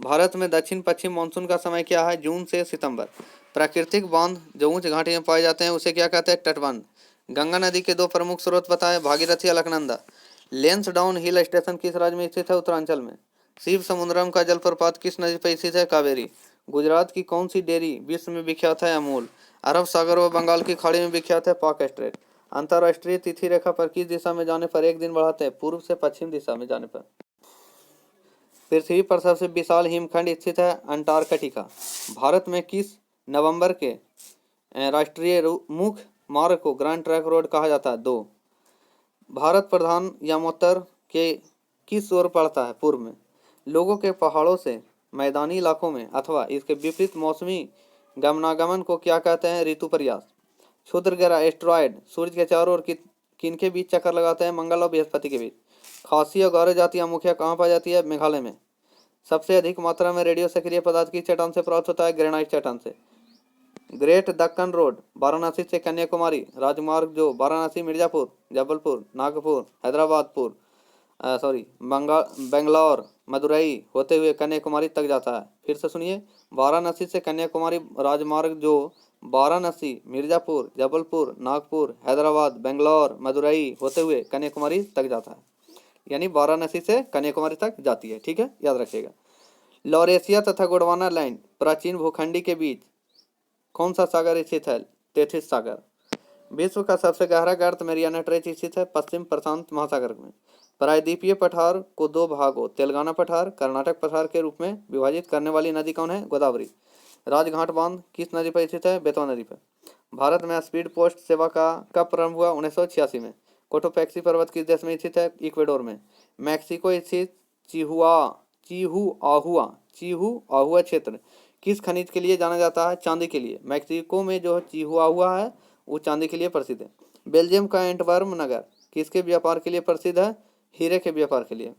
भारत में दक्षिण पश्चिम मानसून का समय क्या है? जून से सितंबर। प्राकृतिक बांध जो उच्च घाटी में पाए जाते हैं उसे क्या कहते हैं? तटबंध। गंगा नदी के दो प्रमुख स्रोत बताएं? Bhagirathi, Alaknanda. Lansdowne hill station किस राज्य में स्थित है? उत्तरांचल में। शिव समुद्रम का जलप्रपात किस नदी पर स्थित है? कावेरी। गुजरात की कौन सी डेयरी विश्व में विख्यात है? अमूल। अरब सागर व बंगाल की खाड़ी में विख्यात है? पाक स्ट्रेट। अंतर्राष्ट्रीय तिथि रेखा पर किस दिशा में जाने पर एक दिन बढ़ाते हैं? पूर्व से पश्चिम दिशा में जाने पर। पृथ्वी पर सबसे विशाल हिमखंड स्थित है? अंटार्कटिका। भारत में किस नवंबर के राष्ट्रीय मुख्य मार्ग को ग्रैंड ट्रंक रोड कहा जाता है? 2। भारत प्रधान यमोत्तर के किस ओर पड़ता है? पूर्व में। लोगों के पहाड़ों से मैदानी इलाकों में अथवा इसके विपरीत मौसमी गमनागमन को क्या कहते हैं? ऋतु प्रयास। क्षुद्र ग्रह एस्ट्रॉयड सूर्य के चारों ओर किनके बीच चक्कर लगाते हैं? मंगल और बृहस्पति के बीच। खासी और गौरे जातियां मुख्य कहाँ पाई जाती है? मेघालय में। सबसे अधिक मात्रा में रेडियो सक्रिय पदार्थ किस चट्टान से प्राप्त होता है? ग्रेनाइट चट्टान से। ग्रेट दक्कन रोड वाराणसी से कन्याकुमारी राजमार्ग जो वाराणसी, मिर्जापुर, जबलपुर, नागपुर, हैदराबाद बेंगलौर, मदुरई होते हुए कन्याकुमारी तक जाता है। फिर से सुनिए, वाराणसी से कन्याकुमारी राजमार्ग जो वाराणसी, मिर्जापुर, जबलपुर, नागपुर, हैदराबाद, बेंगलौर, मदुरई होते हुए कन्याकुमारी तक जाता है, यानी वाराणसी से कन्याकुमारी तक जाती है। ठीक है, याद रखिएगा। लॉरेशिया तथा गोंडवाना लैंड प्राचीन भूखंडी के बीच कौन सा सागर स्थित है? तेथिस सागर। विश्व का सबसे गहरा गर्त मैरियाना ट्रेंच स्थित है? पश्चिम प्रशांत महासागर में। प्रायद्वीपीय पठार को दो भागों तेलंगाना पठार, कर्नाटक पठार के रूप में विभाजित करने वाली नदी कौन है? गोदावरी। राजघाट बांध किस नदी पर स्थित है? बेतवा नदी पर। भारत में स्पीड पोस्ट सेवा का कब प्रारंभ हुआ? 1986 में। कोटोपैक्सी पर्वत किस देश में स्थित है? इक्वेडोर में। मैक्सिको स्थित चिहुआहुआ क्षेत्र किस खनिज के लिए जाना जाता है? चांदी के लिए। मैक्सिको में जो चिहुआहुआ है वो चांदी के लिए प्रसिद्ध है। बेल्जियम का एंटवर्प नगर किसके व्यापार के लिए प्रसिद्ध है? हीरे के व्यापार के लिए।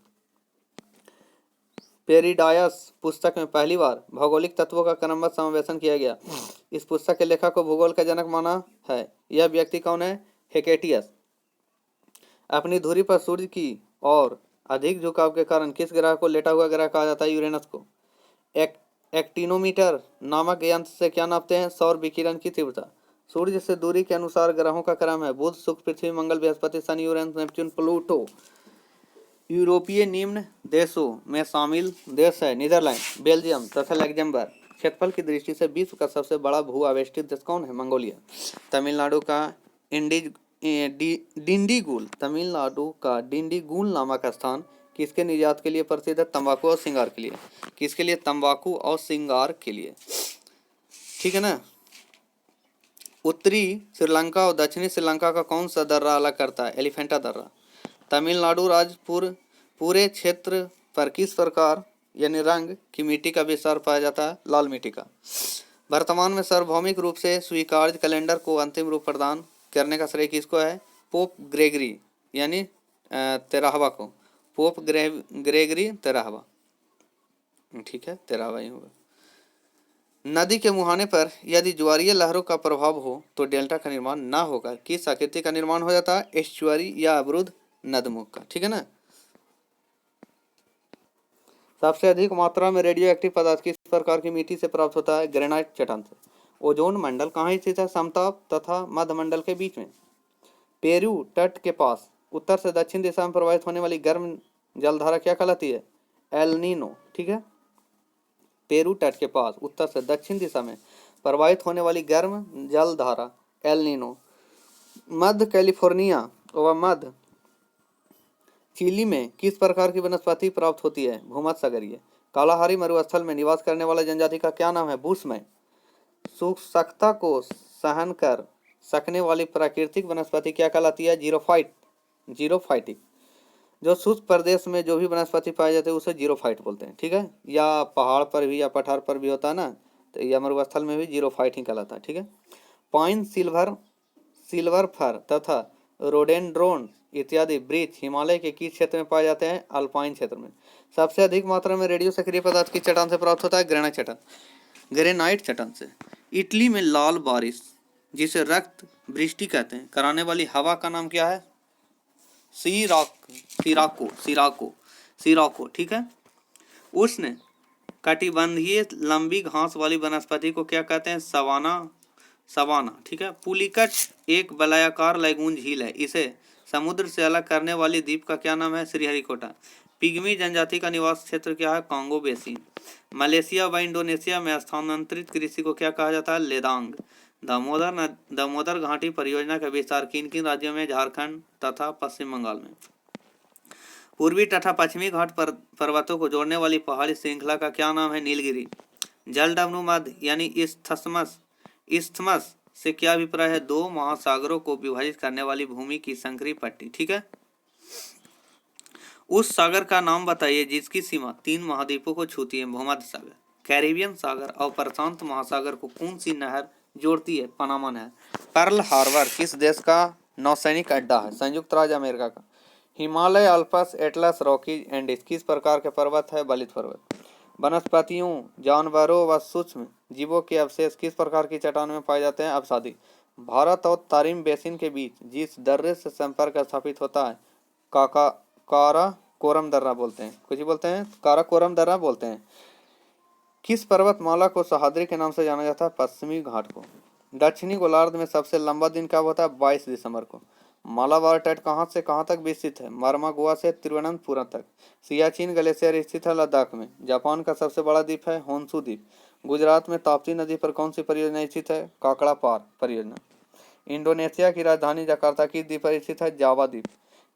पेरिडायस पुस्तक में पहली बार भौगोलिक तत्वों का क्रमबद्ध समावेशन किया गया। इस पुस्तक के लेखक को भूगोल का जनक माना है। यह व्यक्ति कौन है? हेकेटियस। अपनी धुरी पर सूर्य की और अधिक झुकाव के कारण किस ग्रह को लेटा हुआ ग्रह कहा जाता है? यूरेनस को। एक्टिनोमीटर नामक यंत्र से क्या नापते हैं? सौर विकिरण की तीव्रता। सूर्य से दूरी के अनुसार ग्रहों का क्रम है बुध, शुक्र, पृथ्वी, मंगल, बृहस्पति, शनि, यूरेनस, नेपच्यून, प्लूटो। यूरोपीय निम्न देशों में शामिल देश है नीदरलैंड, बेल्जियम तथा लग्जमबर्ग। क्षेत्रफल की दृष्टि से विश्व का सबसे बड़ा भू आवेष्टित देश कौन है? मंगोलिया। तमिलनाडु का डिंडीगुल नामक स्थान किसके निर्यात के लिए प्रसिद्ध है? तंबाकू और श्रृंगार के लिए। किसके लिए? तंबाकू और श्रृंगार के लिए। ठीक है ना। उत्तरी श्रीलंका और दक्षिणी श्रीलंका का कौन सा दर्रा अलग करता है? एलिफेंटा दर्रा। तमिलनाडु राज्य पूरे क्षेत्र पर किस प्रकार यानी रंग की मिट्टी का विस्तार पाया जाता है? लाल मिट्टी का। वर्तमान में सार्वभौमिक रूप से स्वीकार्य कैलेंडर को अंतिम रूप प्रदान करने का श्रेय किसको है? पोप ग्रेगरी यानी 13वां को। पोप ग्रेगरी 13वां। ठीक है, 13वां ही होगा। नदी के मुहाने पर यदि ज्वारीय लहरों का प्रभाव हो तो डेल्टा का निर्माण ना होकर किस आकृति का निर्माण हो जाता है? एस्चुअरी या अवरुद्ध नदमुख का। ठीक है ना। सबसे अधिक मात्रा में रेडियो एक्टिव पदार्थ किस प्रकार की मिट्टी से प्राप्त होता है? ग्रेनाइट चट्टान से। ओजोन मंडल कहाँ स्थित है? समताप तथा मध्य मंडल के बीच में। पेरू तट के पास उत्तर से दक्षिण दिशा में प्रवाहित होने वाली गर्म जलधारा क्या कहलाती है? El Nino. ठीक है। पेरू तट के पास उत्तर से दक्षिण दिशा में प्रवाहित होने वाली गर्म जलधारा एल नीनो। मध्य कैलिफोर्निया व मध्य चिली में किस प्रकार की वनस्पति प्राप्त होती है? भूमध्यसागरीय। कालाहारी मरुस्थल में निवास करने वाले जनजाति का क्या नाम है? बुशमैन। शुष्कता को सहन कर सकने वाली प्राकृतिक वनस्पति क्या कहलाती है? जीरोफाइटिक। जो शुष्क प्रदेश में जो भी वनस्पति पाए जाते हैं उसे जीरोफाइट बोलते हैं। ठीक है। या पहाड़ पर भी या पठार पर भी होता है ना, तो या मरुस्थल में भी जीरोफाइट ही कहलाता है। ठीक है। पाइन, सिल्वर फर तथा रोडेंड्रोन इत्यादि वृक्ष हिमालय के किस क्षेत्र में पाए जाते हैं? अल्पाइन क्षेत्र में। सबसे अधिक मात्रा में रेडियो सक्रिय पदार्थ किस चट्टान से प्राप्त होता है? ग्रेनाइट चट्टान से। इटली में लाल बारिश जिसे रक्त वृष्टि कहते हैं कराने वाली हवा का नाम क्या है? सिराको। ठीक है। उष्ण कटिबंधीय लंबी घास वाली वनस्पति को क्या कहते हैं? सवाना। ठीक है। पुलिकट एक वलयाकार लैगून झील है। इसे समुद्र से अलग करने वाली द्वीप का क्या नाम है? श्रीहरिकोटा। पिग्मी जनजाति का निवास क्षेत्र क्या है? Congo basin. मलेशिया व इंडोनेशिया में स्थानांतरित कृषि को क्या कहा जाता है? लेदांग। दामोदर घाटी परियोजना का विस्तार किन किन राज्यों में? झारखंड तथा पश्चिम बंगाल में। पूर्वी तथा पश्चिमी घाट पर्वतों को जोड़ने वाली पहाड़ी श्रृंखला का क्या नाम है? नीलगिरी। जलडमरू मध्य यानी इस्थमस से क्या अभिप्राय है? दो महासागरों को विभाजित करने वाली भूमि की संकरी पट्टी। ठीक है। उस सागर का नाम बताइए जिसकी सीमा 3 महाद्वीपों को छूती है? भूमध्य सागर। कैरिबियन सागर और प्रशांत महासागर को कौन सी नहर जोड़ती है? पनामा नहर। पर्ल हार्बर किस देश का नौसैनिक अड्डा है? संयुक्त राज्य अमेरिका का। Himalaya, Alps, Atlas, Rockies, Andes किस प्रकार के पर्वत है? बलित पर्वत। वनस्पतियों, जानवरों व सूक्ष्म जीवों के अवशेष किस प्रकार की चट्टान में पाए जाते हैं? अवसादी। भारत और तारिम बेसिन के बीच जिस दर्रे से संपर्क स्थापित होता है काराकोरम दर्रा बोलते हैं। कुछ बोलते हैं काराकोरम दर्रा बोलते हैं। किस पर्वतमाला को सह्याद्री के नाम से जाना जाता है? पश्चिमी घाट को। दक्षिणी गोलार्ध में सबसे लंबा दिन कब होता है? 22 दिसंबर को। मालाबार तट कहाँ से कहाँ तक विस्तृत है? मारमागुआ से तिरुवनंतपुरम तक। सियाचिन ग्लेशियर स्थित है लद्दाख में। जापान का सबसे बड़ा द्वीप है होन्शु द्वीप। गुजरात में ताप्ती नदी पर कौन सी परियोजना स्थित है? काकड़ा पार परियोजना। इंडोनेशिया की राजधानी जकार्ता किस द्वीप पर स्थित है? जावा द्वीप।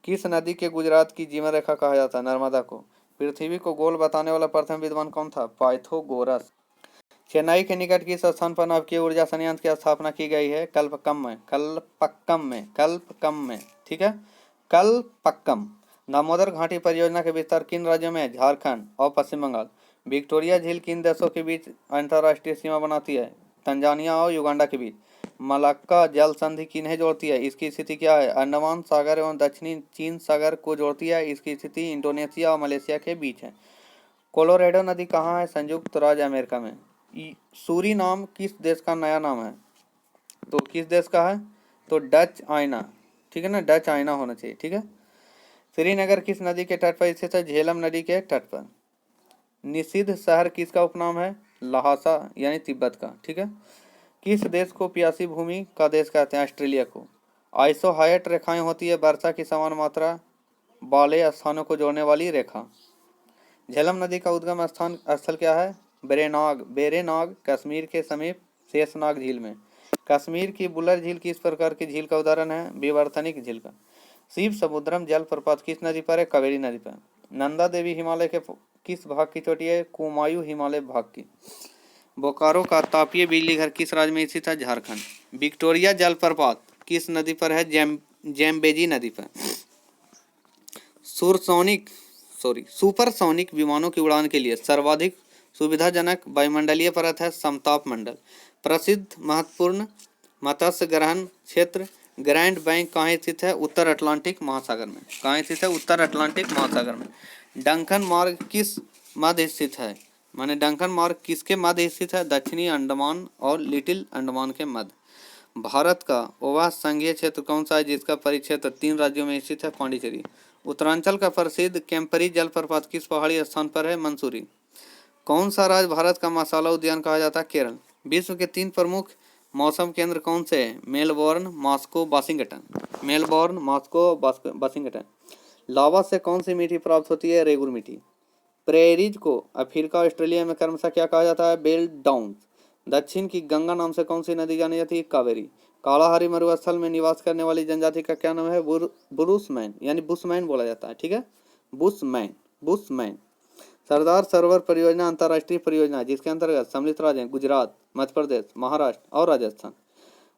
किस नदी के गुजरात की जीवन रेखा कहा जाता है? नर्मदा को। पृथ्वी को गोल बताने वाला प्रथम विद्वान कौन था? पाइथागोरस। चेन्नई के निकट किस स्थान पर नवकीय ऊर्जा संयंत्र की स्थापना की गई है? कल्पक्कम में। ठीक है, कल्पक्कम। दामोदर घाटी परियोजना के विस्तार किन राज्यों में है? झारखंड और पश्चिम बंगाल। विक्टोरिया झील किन देशों के बीच अंतर्राष्ट्रीय सीमा बनाती है? तंजानिया और युगांडा के बीच। मलाक्का जल संधि किन्हें जोड़ती है? इसकी स्थिति क्या है? अंडमान सागर एवं दक्षिणी चीन सागर को जोड़ती है। इसकी स्थिति इंडोनेशिया और मलेशिया के बीच है। कोलोराडो नदी कहाँ है? संयुक्त राज्य अमेरिका में। सूरीनाम किस देश का नया नाम है? तो किस देश का है? तो डच आयना। ठीक है ना, डच आयना होना चाहिए। ठीक है। श्रीनगर किस नदी के तट पर स्थित है? झेलम नदी के तट पर। निषिद्ध शहर किसका उपनाम है? लहासा यानी तिब्बत का। ठीक है। किस देश को प्यासी भूमि का देश कहते हैं? ऑस्ट्रेलिया को। आइसोहाइट रेखाएं होती है वर्षा की समान मात्रा वाले स्थानों को जोड़ने वाली रेखा। झेलम नदी का उद्गम स्थान स्थल क्या है? बेरेनाग कश्मीर के समीप शेषनाग झील में। कश्मीर की बुलर झील किस प्रकार की झील का उदाहरण है? विवर्तनिक झील का। शिव समुद्रम जलप्रपात किस नदी पर है? कावेरी नदी पर। नंदा देवी हिमालय के किस भाग की चोटी है? कुमायूं हिमालय भाग की। बोकारो का तापीय बिजली घर किस राज्य में स्थित है? झारखंड। विक्टोरिया जलप्रपात किस नदी पर है? जैम्बेजी नदी पर। सुपरसोनिक विमानों की उड़ान के लिए सर्वाधिक सुविधाजनक वायुमंडलीय परत है समताप मंडल। प्रसिद्ध महत्वपूर्ण मत्स्य ग्रहण क्षेत्र ग्रैंड बैंक कहाँ स्थित है? उत्तर अटलांटिक महासागर में। कहाँ स्थित है? उत्तर अटलांटिक महासागर में। डंकन मार्ग किस मध्य स्थित है? माने डंकन मार्ग किसके मध्य स्थित है? दक्षिणी अंडमान और लिटिल अंडमान के मध्य। भारत का वह संघीय क्षेत्र कौन सा है जिसका परिक्षेत्र 3 राज्यों में स्थित है? पांडिचेरी। उत्तरांचल का प्रसिद्ध कैंपरी जलप्रपात किस पहाड़ी स्थान पर है? मंसूरी। कौन सा राज्य भारत का मसाला उद्यान कहा जाता है? केरल। विश्व के 3 प्रमुख मौसम केंद्र कौन से हैं? Melbourne, Moscow, Washington. Melbourne, Moscow, Washington. Lava से कौन सी मिट्टी प्राप्त होती है? रेगुर मिट्टी। प्रेरीज को अफ्रीका ऑस्ट्रेलिया में क्रमशः क्या कहा जाता है? Belt down. दक्षिण की गंगा नाम से कौन सी नदी जानी जाती है? कावेरी। कालाहारी मरुस्थल में निवास करने वाली जनजाति का क्या नाम है? बुरुसमैन यानी बुशमैन बोला जाता है। ठीक है, बुशमैन। सरदार सरोवर परियोजना अंतर्राष्ट्रीय परियोजना है जिसके अंतर्गत सम्मिलित राज्य हैं गुजरात, मध्य प्रदेश, महाराष्ट्र और राजस्थान।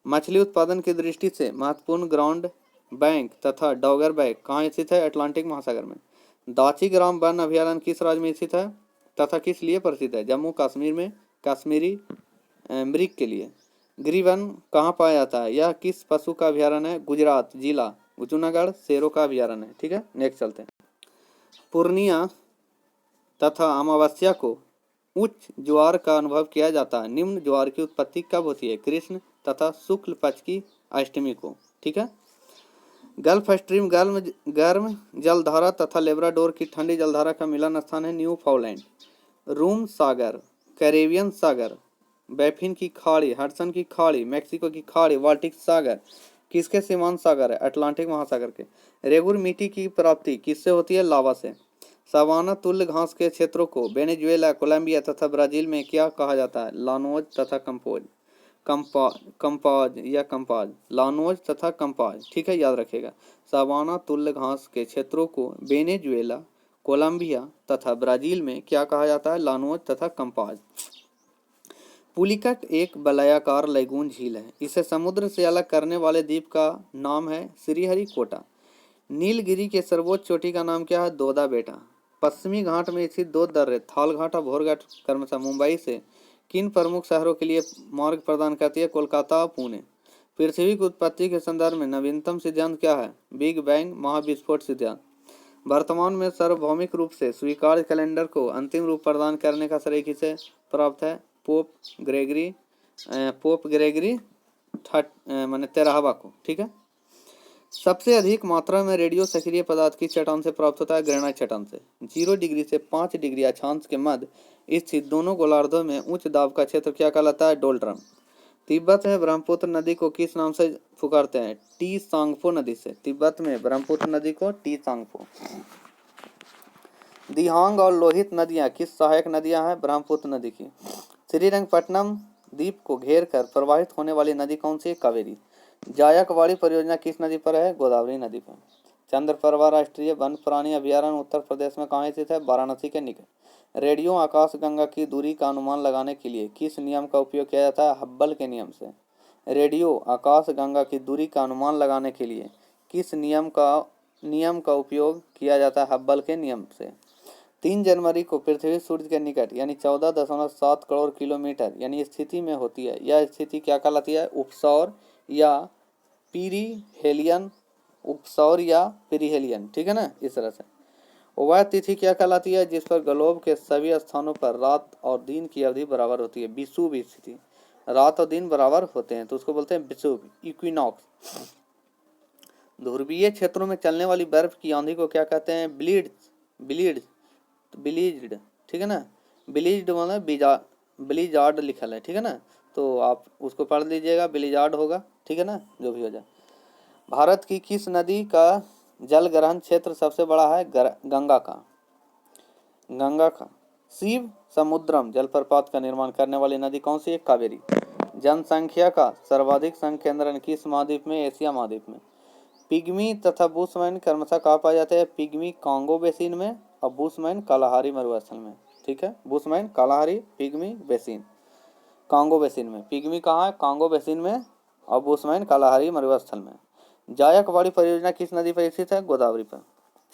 मछली उत्पादन की दृष्टि से महत्वपूर्ण ग्राउंड बैंक तथा डॉगर बैंक कहाँ स्थित है? अटलांटिक महासागर में। दाची ग्राम वन अभयारण्य किस राज्य में स्थित है तथा किस लिए प्रसिद्ध है? जम्मू कश्मीर में कश्मीरी मृग के लिए। गिरिवन कहाँ पाया जाता है? यह किस पशु का अभयारण्य है? गुजरात, जिला जूनागढ़ शेरों का अभयारण्य है। ठीक है, नेक्स्ट चलते हैं। पूर्णिया तथा अमावस्या को उच्च ज्वार का अनुभव किया जाता है। निम्न ज्वार की उत्पत्ति कब होती है? कृष्ण तथा शुक्ल पक्ष की अष्टमी को। ठीक है। गल्फ स्ट्रीम गर्म जलधारा तथा लेब्राडोर की ठंडी जलधारा का मिलन स्थान है न्यू फाउलैंड। रूम सागर, कैरेबियन सागर, बैफिन की खाड़ी, हडसन की खाड़ी, मैक्सिको की खाड़ी, बाल्टिक सागर किसके सीमांत सागर है? अटलांटिक महासागर के। रेगुर मिट्टी की प्राप्ति किससे होती है? लावा से। सवाना तुल्य घास के क्षेत्रों को वेनेजुएला, कोलंबिया तथा ब्राजील में क्या कहा जाता है? लानोज तथा कंपाज। लानोज तथा कंपाज। ठीक है, याद रखिएगा। सवाना तुल्य घास के क्षेत्रों को वेनेजुएला, कोलंबिया तथा ब्राजील में क्या कहा जाता है? लानोज तथा कंपाज। पुलिकट एक वलयाकार लैगून झील है। इसे समुद्र से अलग करने वाले द्वीप का नाम है श्रीहरिकोटा। नीलगिरी के सर्वोच्च चोटी का नाम क्या है? दोदा बेटा। पश्चिमी घाट में स्थित 2 दर्रे थाल घाट और भोर घाट क्रमशः मुंबई से किन प्रमुख शहरों के लिए मार्ग प्रदान करती है? कोलकाता और पुणे। पृथ्वी की उत्पत्ति के संदर्भ में नवीनतम सिद्धांत क्या है? बिग बैंग महाविस्फोट सिद्धांत। वर्तमान में सार्वभौमिक रूप से स्वीकार्य कैलेंडर को अंतिम रूप प्रदान करने का श्रेय किसे प्राप्त है? पोप ग्रेगरी 13वां को। ठीक है। सबसे अधिक मात्रा में रेडियो सक्रिय पदार्थ किस चट्टान से प्राप्त होता है? ग्रेनाइट चट्टान से। 0 डिग्री से 5 डिग्री अक्षांश के मध्य स्थित दोनों गोलार्धों में उच्च दाब का क्षेत्र क्या कहलाता है? डोल्ड्रम। तिब्बत में ब्रह्मपुत्र नदी को किस नाम से पुकारते हैं? टी सांगपो नदी से। तिब्बत में ब्रह्मपुत्र नदी को टी सांगपो। दिहांग और लोहित नदियां किस सहायक नदियां हैं? ब्रह्मपुत्र नदी की। श्रीरंगपट्टनम द्वीप को घेर कर प्रवाहित होने वाली नदी कौन सी है? कावेरी। जायकवाड़ी परियोजना किस नदी पर है? गोदावरी नदी पर। चंद्रप्रभा राष्ट्रीय वन प्राणी अभयारण्य उत्तर प्रदेश में कहाँ स्थित है? वाराणसी के निकट। रेडियो आकाशगंगा की दूरी का अनुमान लगाने के लिए किस नियम का उपयोग किया जाता है? हब्बल के नियम से। रेडियो आकाशगंगा की दूरी का अनुमान लगाने के लिए किस नियम का उपयोग किया जाता है? हब्बल के नियम से। 3 जनवरी को पृथ्वी सूर्य के निकट यानी 14.7 करोड़ किलोमीटर यानी स्थिति में होती है। यह स्थिति क्या कहलाती है? उपसौर या पीरिहेलियन। उपसौर या पीरिहेलियन, ठीक है ना, इस तरह से। वह तिथि क्या कहलाती है जिस पर ग्लोब के सभी स्थानों पर रात और दिन की अवधि बराबर होती है? विषुव स्थिति। रात और दिन बराबर होते हैं तो उसको बोलते हैं विषुव, इक्विनॉक्स। ध्रुवीय क्षेत्रों में चलने वाली बर्फ की आंधी को क्या कहते हैं? ब्लीज्ड, ठीक है ना। ब्लीज्ड मतलब ब्लीजार्ड लिखल है, ठीक है ना, तो आप उसको पढ़ लीजिएगा, ब्लीजार्ड होगा, ठीक है ना, जो भी हो जाए। भारत की किस नदी का जल ग्रहण क्षेत्र सबसे बड़ा है? गंगा का। शिव समुद्रम जलप्रपात का निर्माण करने वाली नदी कौन सी है? कावेरी। जनसंख्या का सर्वाधिक संकेंद्रण किस महाद्वीप में? एशिया महाद्वीप में। पिग्मी तथा बुशमैन क्रमशः कहाँ पाए जाते हैं? पिग्मी कांगो बेसिन में और बुशमैन कालाहारी मरुस्थल में, ठीक है। Bushman Kalahari, pygmy basin, Congo basin में। पिग्मी कहाँ है? कांगो बेसिन में, और बुशमैन कालाहारी मरुस्थल में। जायकवाड़ी परियोजना किस नदी पर स्थित है? गोदावरी पर।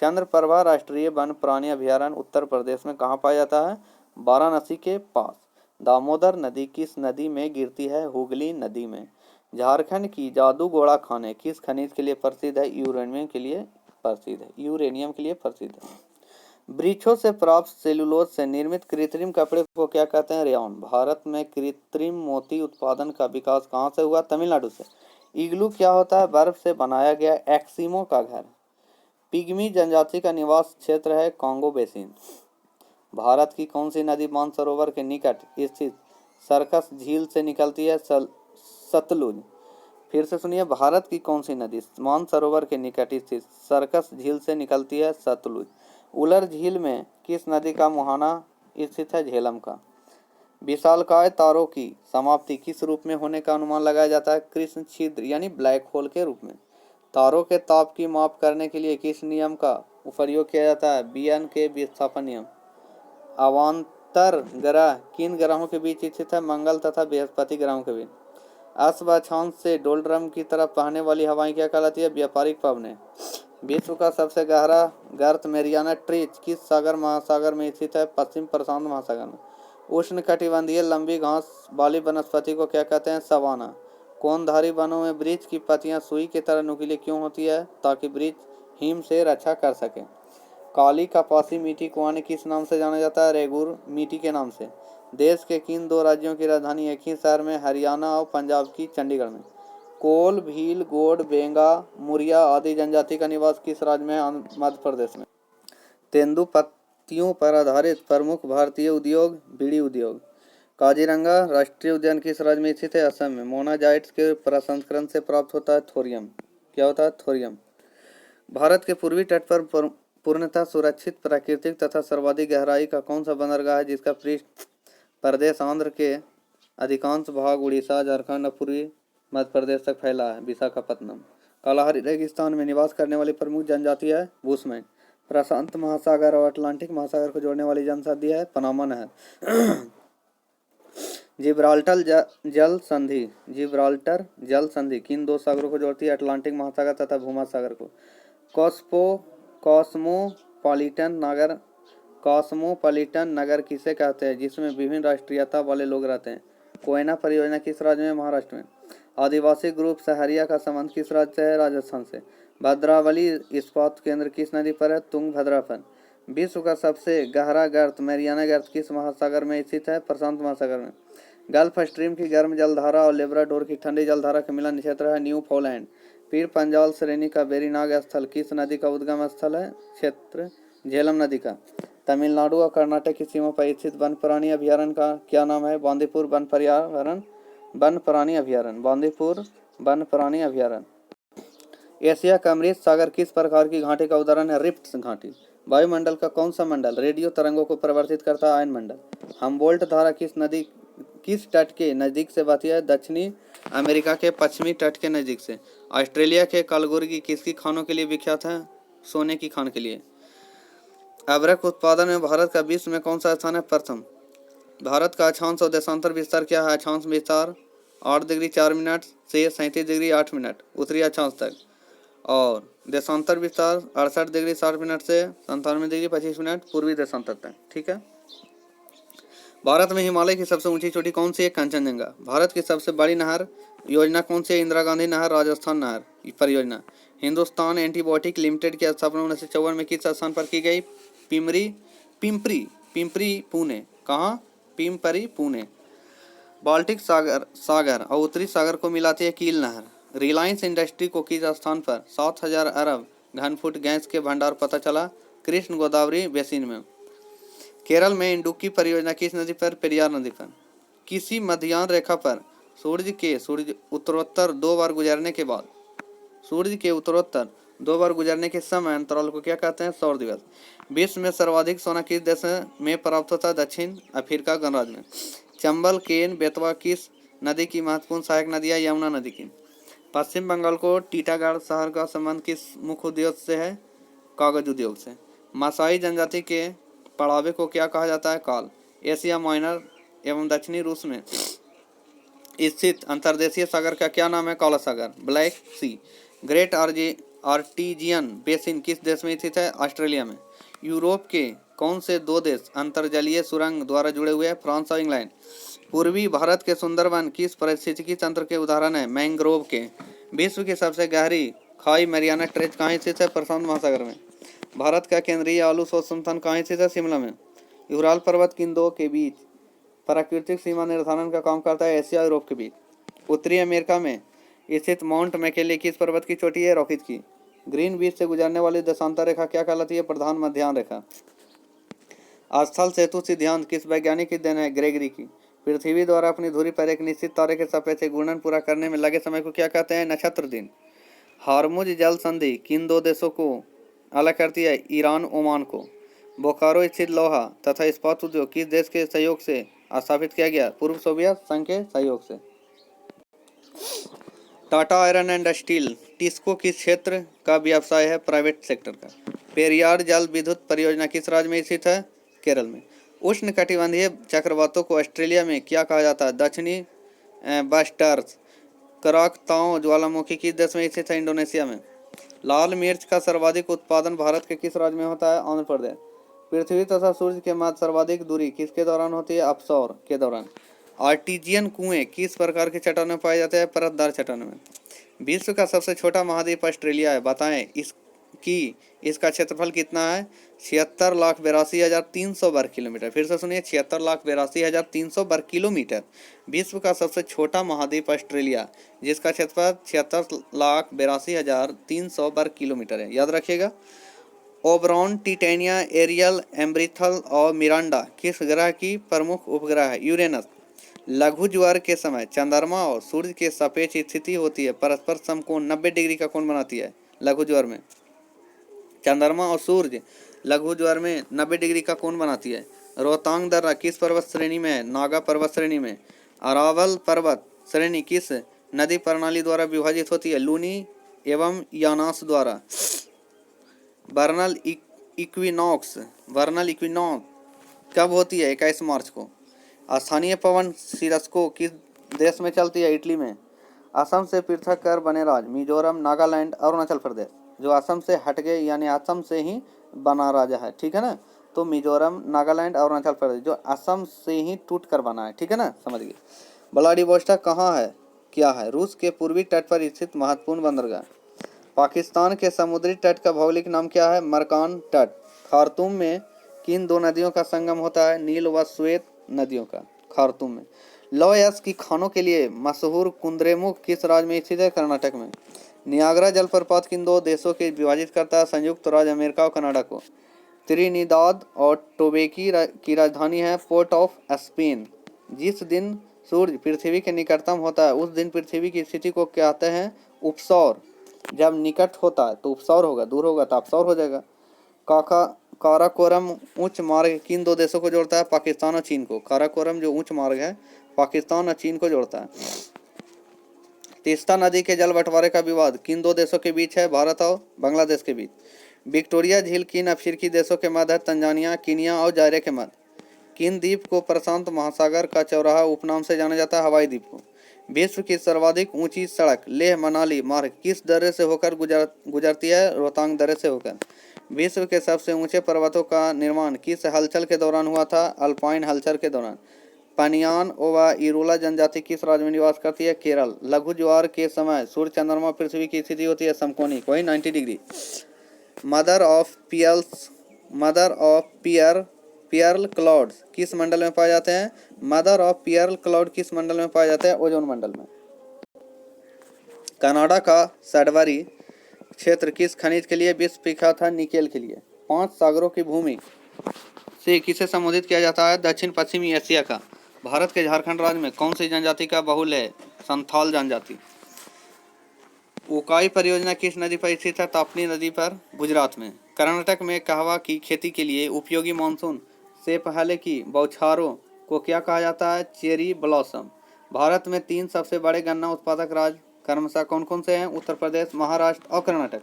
चंद्रप्रभा राष्ट्रीय वन प्राणी अभयारण्य उत्तर प्रदेश में कहाँ पाया जाता है? वाराणसी के पास। दामोदर नदी किस नदी में गिरती है? हुगली नदी में। झारखंड की जादूगोड़ा खाने किस खनिज के लिए प्रसिद्ध है? यूरेनियम के लिए प्रसिद्ध है। वृक्षों से प्राप्त सेलुलोज से निर्मित कृत्रिम कपड़े को क्या कहते हैं? रेयॉन। भारत में कृत्रिम मोती उत्पादन का विकास कहाँ से हुआ? तमिलनाडु से। इग्लू क्या होता है? बर्फ से बनाया गया एक्सिमो का घर। पिग्मी जनजाति का निवास क्षेत्र है कांगो बेसिन। भारत की कौन सी नदी मानसरोवर के निकट स्थित सर्कस झील से निकलती है? सतलुज। फिर से सुनिए, भारत की कौन सी नदी मानसरोवर के निकट स्थित सर्कस झील से निकलती है? सतलुज। उलर झील में किस नदी का मुहाना स्थित है? झेलम का। विशालकाय तारों की समाप्ति किस रूप में होने का अनुमान लगाया जाता है? कृष्ण छिद्र यानी ब्लैक होल के रूप में। तारों के ताप की माप करने के लिए किस नियम का प्रयोग किया जाता है? बीएन के विस्थापन नियम। अवान्तर ग्रह किन ग्रहों के बीच स्थित है? मंगल तथा बृहस्पति ग्रहों के बीच। अक्षांश से डोलड्रम की तरफ बहने वाली हवाएं क्या कहलाती है? व्यापारिक पवनें। विश्व का सबसे गहरा गर्त मैरियाना ट्रीच किस सागर महासागर में स्थित है? पश्चिम प्रशांत महासागर में। उष्णकटिबंधीय लंबी घास वाली वनस्पति को क्या कहते हैं? सवाना। कोनधारी वनों में वृक्ष की पत्तियां सुई की तरह नुकीली क्यों होती है? ताकि वृक्ष हिम से रक्षा कर सके। काली कपासी मिट्टी को अन्य किस नाम से जाना जाता है? रेगुर मिट्टी के नाम से। देश के किन 2 राज्यों की राजधानी एक ही शहर में? हरियाणा और पंजाब की चंडीगढ़ में। कोल, भील, गोंड, बेंगा, मुरिया आदि जनजाति का निवास किस राज्य में है? मध्य प्रदेश में। तेंदुपत्तियों पर आधारित प्रमुख भारतीय उद्योग बीड़ी उद्योग। काजीरंगा राष्ट्रीय उद्यान किस राज्य में स्थित है? असम में। मोनाजाइट्स के प्रसंस्करण से प्राप्त होता है थोरियम। क्या होता है? थोरियम। भारत के पूर्वी तट पर पूर्णतः सुरक्षित प्राकृतिक तथा सर्वाधिक गहराई का कौन सा बंदरगाह है जिसका पृष्ठ प्रदेश आंध्र के अधिकांश भाग, उड़ीसा, झारखंड और पूर्वी मध्य प्रदेश तक फैला है? विशाखापत्तनम। कालाहारी रेगिस्तान में निवास करने वाली प्रमुख जनजाति है बुशमैन। प्रशांत महासागर और अटलांटिक महासागर को जोड़ने वाली जनसंधि है पनामा नहर। जिब्राल्टर जल संधि किन 2 सागरों को जोड़ती है? अटलांटिक महासागर तथा भूमध्य को। कॉस्मोपॉलिटन नगर किसे कहते हैं जिसमें विभिन्न राष्ट्रीयता वाले लोग रहते हैं? कोयना परियोजना किस राज्य में? महाराष्ट्र में। आदिवासी ग्रुप सहरिया का संबंध किस राज्य से है? राजस्थान से। भद्रावली इस्पात केंद्र किस नदी पर है? तुंगभद्रा पर। विश्व का सबसे गहरा गर्त मैरियाना गर्त किस महासागर में स्थित है? प्रशांत महासागर में। गल्फ स्ट्रीम की गर्म जलधारा और लेब्राडोर की ठंडी जलधारा का मिलन क्षेत्र है न्यू फॉलैंड। पीर पंजाल श्रेणी का बेरीनाग स्थल किस नदी का उद्गम स्थल है? क्षेत्र झेलम नदी का। तमिलनाडु और कर्नाटक की सीमा पर स्थित वन प्राणी अभयारण्य का क्या नाम है? बांदीपुर वन प्राणी अभयारण्य। बांदीपुर वन प्राणी अभयारण्य। एशिया का अमृत सागर किस प्रकार की घाटी का उदाहरण है? रिफ्ट घाटी। वायुमंडल का कौन सा मंडल रेडियो तरंगों को परिवर्तित करता है? आयन मंडल। हम्बोल्ट धारा किस तट के नजदीक से बहती है? दक्षिणी अमेरिका के पश्चिमी तट के नजदीक से। ऑस्ट्रेलिया के कलबुर्गी किसकी खानों के लिए विख्यात है? सोने की खान के लिए। अभ्रक उत्पादन में भारत का विश्व में कौन सा स्थान है? प्रथम। भारत का अक्षांश और देशांतर विस्तार क्या है? अक्षांश विस्तार 8 डिग्री 4 मिनट से 37 डिग्री 8 मिनट उत्तरी अक्षांश तक, और देशांतर विस्तार 68 डिग्री 60 मिनट से 97 डिग्री 25 मिनट पूर्वी देशांतर तक। ठीक है। भारत में हिमालय की सबसे ऊंची चोटी कौन सी है? कंचनजंगा। भारत की सबसे बड़ी नहर योजना कौन सी है? इंदिरा गांधी नहर राजस्थान नहर परियोजना। हिंदुस्तान एंटीबायोटिक लिमिटेड की स्थापना 1954 में किस स्थान पर की गई? पिंपरी पिंपरी पुणे। कहाँ? पिंपरी पुणे। बाल्टिक सागर और उत्तरी सागर को मिलाती है कील नहर। रिलायंस इंडस्ट्री को किस स्थान पर 7000 अरब घन फुट गैस के भंडार पता चला? कृष्ण गोदावरी बेसिन में। केरल में इंडुक्की परियोजना किस नदी पर? पेरियार नदी पर। किसी मध्याह्न रेखा पर सूर्य उत्तरोत्तर दो बार गुजरने के बाद सूर्य के उत्तरोत्तर दो बार गुजरने के समय अंतराल को क्या कहते हैं? सौर दिवस। विश्व में सर्वाधिक सोना किस देश में प्राप्त होता है? दक्षिण अफ्रीका गणराज्य में। चंबल केन बेतवा किस नदी की महत्वपूर्ण सहायक नदी है? यमुना नदी की। पश्चिम बंगाल को टीटागढ़ शहर का संबंध किस मुख्य उद्योग से है? कागज उद्योग से। मासाई जनजाति के पड़ावे को क्या कहा जाता है? काल। एशिया माइनर एवं दक्षिणी रूस में स्थित अंतर्देशीय सागर का क्या नाम है? काला सागर, ब्लैक सी। ग्रेट आर्टिजियन बेसिन किस देश में स्थित है? ऑस्ट्रेलिया में। यूरोप के कौन से दो देश अंतर्जलीय सुरंग द्वारा जुड़े हुए हैं? फ्रांस और इंग्लैंड। पूर्वी भारत के सुंदरवन किस पारिस्थितिकी तंत्र के उदाहरण है? मैंग्रोव के। विश्व की सबसे गहरी खाई मैरियाना ट्रेंच कहाँ स्थित है? प्रशांत महासागर में। भारत का केंद्रीय आलू शोध संस्थान कहाँ स्थित है? शिमला में। यूराल पर्वत किन दो के बीच प्राकृतिक सीमा निर्धारण का काम करता है? एशिया और यूरोप के बीच। उत्तरी अमेरिका में स्थित माउंट मैकेले किस पर्वत की चोटी है? रॉकित की। ग्रीन बीच से गुजरने वाली देशांतर रेखा क्या कहलाती है? प्रधान मध्याह्न रेखा। स्थल सेतु सिद्धांत किस वैज्ञानिक की देन है? ग्रेगरी की। पृथ्वी द्वारा अपनी धुरी पर एक निश्चित तारे के सापेक्ष घूर्णन पूरा करने में लगे समय को क्या कहते हैं? नक्षत्र दिन। हार्मुज जल संधि किन दो देशों को अलग करती है? ईरान ओमान को। बोकारो स्थित लोहा तथा इस्पात उद्योग किस देश के सहयोग से स्थापित किया गया? पूर्व सोवियत संघ के सहयोग से। Tata iron and steel TISCO किस क्षेत्र का व्यवसाय है? प्राइवेट सेक्टर का। पेरियार जल विद्युत परियोजना किस राज्य में स्थित है? केरल में। उष्ण कटिबंधीय चक्रवातों को ऑस्ट्रेलिया में क्या कहा जाता है? दक्षिणी बस्टर्स। कराकताओ ज्वालामुखी किस देश में स्थित है? इंडोनेशिया में। लाल मिर्च का सर्वाधिक उत्पादन भारत के किस राज्य में होता है? आंध्र प्रदेश। पृथ्वी तथा सूर्य के मध्य सर्वाधिक दूरी किसके दौरान होती है? अपसौर के दौरान। आर्टिजियन कुएं किस प्रकार के चट्टानों में पाए जाते हैं? परतदार चट्टानों में। विश्व का सबसे छोटा महाद्वीप ऑस्ट्रेलिया है, बताएं इसका क्षेत्रफल कितना है? 76,82,300 वर्ग किलोमीटर। फिर से सुनिए, 76,82,300 वर्ग किलोमीटर। विश्व का सबसे छोटा महाद्वीप ऑस्ट्रेलिया, जिसका क्षेत्रफल 76,82,300 वर्ग किलोमीटर है, याद रखिएगा। ओबरॉन, टिटेनिया, एरियल, एम्ब्रिथल और मिरांडा किस ग्रह की प्रमुख उपग्रह है? यूरेनस। लघु ज्वार के समय चंद्रमा और सूर्य के सापेक्ष स्थिति होती है, परस्पर समकोण 90 डिग्री का कोण बनाती है। लघु ज्वार में चंद्रमा और सूर्य लघु ज्वार में 90 डिग्री का कोण बनाती है। रोहतांग दर्रा किस पर्वत श्रेणी में है? नागा पर्वत श्रेणी में। अरावल पर्वत श्रेणी किस नदी प्रणाली द्वारा विभाजित होती है? लूनी एवं यानास द्वारा। वर्नल इक्विनॉक्स कब होती है? 21 मार्च को। स्थानीय पवन सिरस्को किस देश में चलती है? इटली में। असम से पृथक कर बने राज्य मिजोरम, नागालैंड, अरुणाचल प्रदेश। जो असम से हट गए यानी असम से ही बना राज्य है, ठीक है ना। तो मिजोरम, नागालैंड, अरुणाचल प्रदेश जो असम से ही टूट कर बना है, ठीक है ना, समझ गए। व्लादिवोस्टॉक कहाँ है? क्या है? रूस के पूर्वी तट पर स्थित महत्वपूर्ण बंदरगाह। पाकिस्तान के समुद्री तट का भौगोलिक नाम क्या है? मरकान तट। खार्तूम में किन दो नदियों का संगम होता है? नील व श्वेत नदियों का। खार्तूम में। लौह यस्क की खानों के लिए मशहूर कुद्रेमुख किस राज्य में स्थित है? कर्नाटक में। नियाग्रा जलप्रपात किन दो देशों के विभाजित करता है? संयुक्त राज्य अमेरिका और कनाडा को। त्रिनिदाद और टोबैगो की राजधानी है पोर्ट ऑफ स्पेन। जिस दिन सूर्य पृथ्वी के निकटतम होता है उस दिन पृथ्वी की स्थिति को कहते हैं उपसौर। जब निकट होता है तो उपसौर होगा, दूर होगा तो अपसौर हो जाएगा। काराकोरम उच्च मार्ग किन दो देशों को जोड़ता है? पाकिस्तान और चीन को। काराकोरम जो उच्च मार्ग है पाकिस्तान और चीन को जोड़ता है। तीस्ता नदी के जल बंटवारे का विवाद किन दो देशों के बीच है? भारत और बांग्लादेश के बीच। विक्टोरिया झील किन अफ्रीकी देशों के मध्य है? तंजानिया, कीनिया और जायरे के मध्य। किन द्वीप को प्रशांत महासागर का चौराहा उपनाम से जाना जाता है? हवाई द्वीप को। विश्व की सर्वाधिक ऊंची सड़क लेह मनाली मार्ग किस दर्रे से होकर गुजरती है? रोहतांग दर्रे से होकर। विश्व के सबसे ऊंचे पर्वतों का निर्माण किस हलचल के दौरान हुआ था? अल्पाइन हलचल के दौरान। पनियान ओवा इरूला जनजाति किस राज्य में निवास करती है? केरल। लघु ज्वार के समय सूर्य चंद्रमा पृथ्वी की स्थिति होती है समकोणिक, वही 90 degree. Mother of Pearl clouds किस मंडल में पाए जाते हैं? मदर ऑफ पियर्ल क्लाउड किस मंडल में पाए जाते हैं? ओजोन मंडल में। कनाडा का सडबरी क्षेत्र किस खनिज के लिए विश्व विख्यात है? निकेल के लिए। 5 सागरों की भूमि से किसे संबोधित किया जाता है? दक्षिण पश्चिमी एशिया का। भारत के झारखंड राज्य में कौन सी जनजाति का बहुल है? संथाल जनजाति। उकाई परियोजना किस नदी पर स्थित है? ताप्ती नदी पर, गुजरात में। कर्नाटक में कहवा की खेती के लिए उपयोगी मानसून से पहले की बौछारों को क्या कहा जाता है? Cherry blossom. भारत में 3 सबसे बड़े गन्ना उत्पादक राज्य क्रमशः कौन कौन से हैं? उत्तर प्रदेश, महाराष्ट्र और कर्नाटक।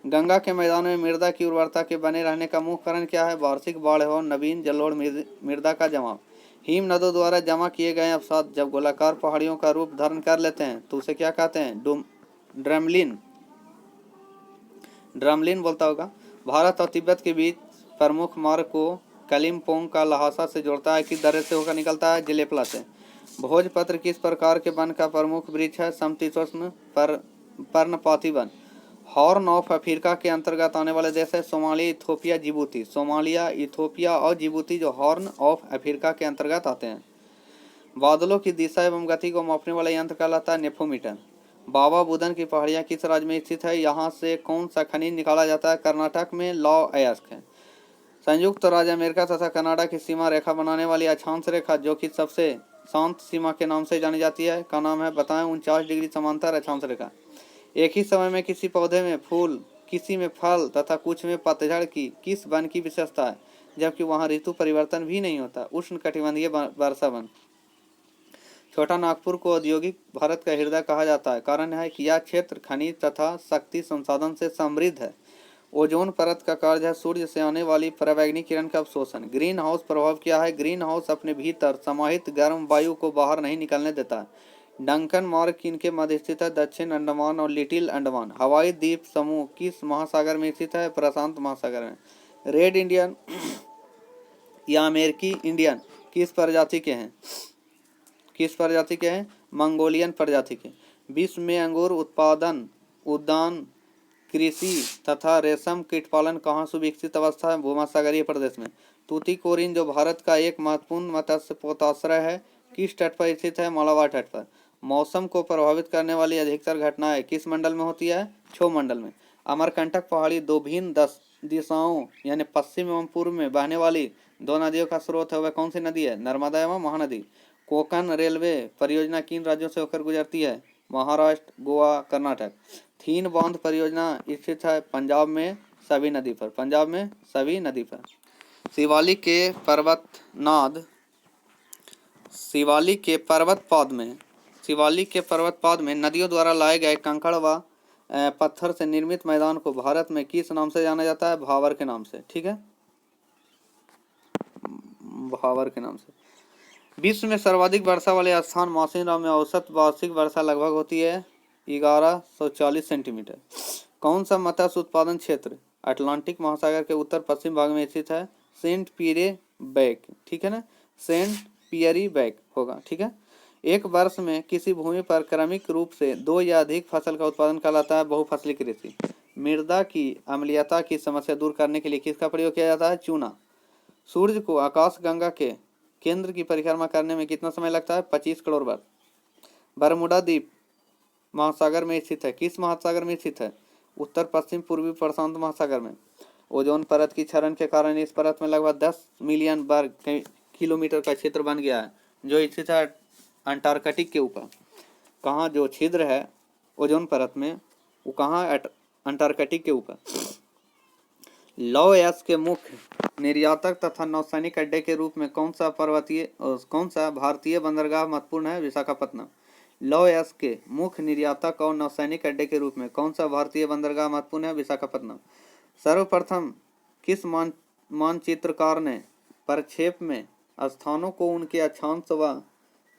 गंगा के मैदान में मृदा की उर्वरता के बने रहने का मुख्य कारण क्या है? वार्षिक बाढ़ हो, नवीन जलोढ़ मृदा का जमाव। हिम नदों द्वारा जमा किए गए अवसाद जब गोलाकार पहाड़ियों का रूप धारण कर लेते हैं तो उसे क्या कहते हैं? ड्रमलिन बोलता होगा। भारत और तिब्बत के बीच प्रमुख मार्ग को कलिम्पोंग का लहासा से जोड़ता है, किस दर्रे से होकर निकलता है? जिलेपला से। भोजपत्र किस प्रकार के वन का प्रमुख वृक्ष है? समशीतोष्ण पर्णपाती वन। हॉर्न ऑफ अफ्रीका के अंतर्गत आने वाले देश है? Somalia, Ethiopia, Djibouti. Somalia, Ethiopia और जिबूती जो हॉर्न ऑफ अफ्रीका के अंतर्गत आते हैं। बादलों की दिशा एवं गति को मापने वाला यंत्र कहलाता है नेफोमीटर। बाबा बुदन की पहाड़ियाँ किस राज्य में स्थित है? यहाँ से कौन सा खनिज निकाला जाता है? कर्नाटक में लॉ अयस्क है। संयुक्त राज्य अमेरिका तथा कनाडा की सीमा रेखा बनाने वाली अक्षांश रेखा जो कि सबसे शांत सीमा के नाम से जानी जाती है का नाम है? बताएं। 49 डिग्री समांतर अक्षांश रेखा। एक ही समय में किसी पौधे में फूल, किसी में फल तथा कुछ में पतझड़ की किस वन की विशेषता है जबकि वहाँ ऋतु परिवर्तन भी नहीं होता? उष्ण कटिबंधीय वर्षा वन। छोटा नागपुर को औद्योगिक भारत का हृदय कहा जाता है, कारण है कि यह क्षेत्र खनिज तथा शक्ति संसाधन से समृद्ध है। ओजोन परत का कार्य है सूर्य से आने वाली पराबैंगनी किरण का अवशोषण। ग्रीन हाउस प्रभाव क्या है? ग्रीन हाउस अपने भीतर समाहित गर्म वायु को बाहर नहीं निकलने देता है। डंकन मार्ग किनके मध्य स्थित है? दक्षिण अंडमान और लिटिल अंडमान। हवाई द्वीप समूह किस महासागर में स्थित है? प्रशांत महासागर में। रेड इंडियन या अमेरिकी इंडियन किस प्रजाति के हैं? मंगोलियन प्रजाति के। विश्व में अंगूर उत्पादन, उद्यान कृषि तथा रेशम कीट पालन कहाँ सुविकसित अवस्था है? भूमध्यसागरीय प्रदेश में। तूतीकोरिन जो भारत का एक महत्वपूर्ण मत्स्य पोताश्रय है किस तट पर स्थित है? मालाबार तट पर। मौसम को प्रभावित करने वाली अधिकतर घटनाएं किस मंडल में होती है? क्षोभ मंडल में। अमरकंटक पहाड़ी दो भिन्न दिशाओं यानी पश्चिम एवं पूर्व में बहने वाली 2 नदियों का स्रोत है, वह कौन सी नदी है? नर्मदा एवं महानदी। कोंकण रेलवे परियोजना किन राज्यों से होकर गुजरती है? महाराष्ट्र, गोवा, कर्नाटक। थीन बांध परियोजना स्थित है पंजाब में सवी नदी पर। शिवालिक के पर्वतपाद में नदियों द्वारा लाए गए कंकड़ व पत्थर से निर्मित मैदान को भारत में किस नाम से जाना जाता है? भावर के नाम से। ठीक है, भावर के नाम से। विश्व में सर्वाधिक वर्षा वाले स्थान मासिनराम में औसत वार्षिक वर्षा लगभग होती है 1140 सेंटीमीटर। कौन सा मत्स्य उत्पादन क्षेत्र अटलांटिक महासागर के उत्तर पश्चिम भाग में स्थित है? सेंट पीरेबैक। ठीक है ना, सेंट पियरीबैक होगा। ठीक है। एक वर्ष में किसी भूमि पर क्रमिक रूप से 2 या अधिक फसल का उत्पादन कहलाता है बहुफसली कृषि। मृदा की अम्लीयता की समस्या दूर करने के लिए किसका प्रयोग किया जाता है? चूना। सूर्य को आकाश गंगा के केंद्र की परिक्रमा करने में कितना समय लगता है? 25 करोड़ वर्ष। बरमुडा द्वीप महासागर में स्थित है, किस महासागर में स्थित है? उत्तर पश्चिम पूर्वी प्रशांत महासागर में। ओजोन परत की क्षरण के कारण इस परत में लगभग 10 मिलियन वर्ग किलोमीटर का क्षेत्र बन गया है जो स्थित है अंटार्कटिक के ऊपर। कहाँ जो छिद्र है ओजोन परत में वो कहाँ? अंटार्कटिक के ऊपर। लौह अयस्क के मुख्य निर्यातक तथा नौसैनिक अड्डे के रूप में कौन सा भारतीय बंदरगाह महत्वपूर्ण है? विशाखापत्तनम। लौह अयस्क के मुख्य निर्यातक और नौसैनिक अड्डे के रूप में कौन सा भारतीय बंदरगाह महत्वपूर्ण है? विशाखापत्तनम। सर्वप्रथम किस मानचित्रकार ने प्रक्षेप में स्थानों को उनके अक्षांश व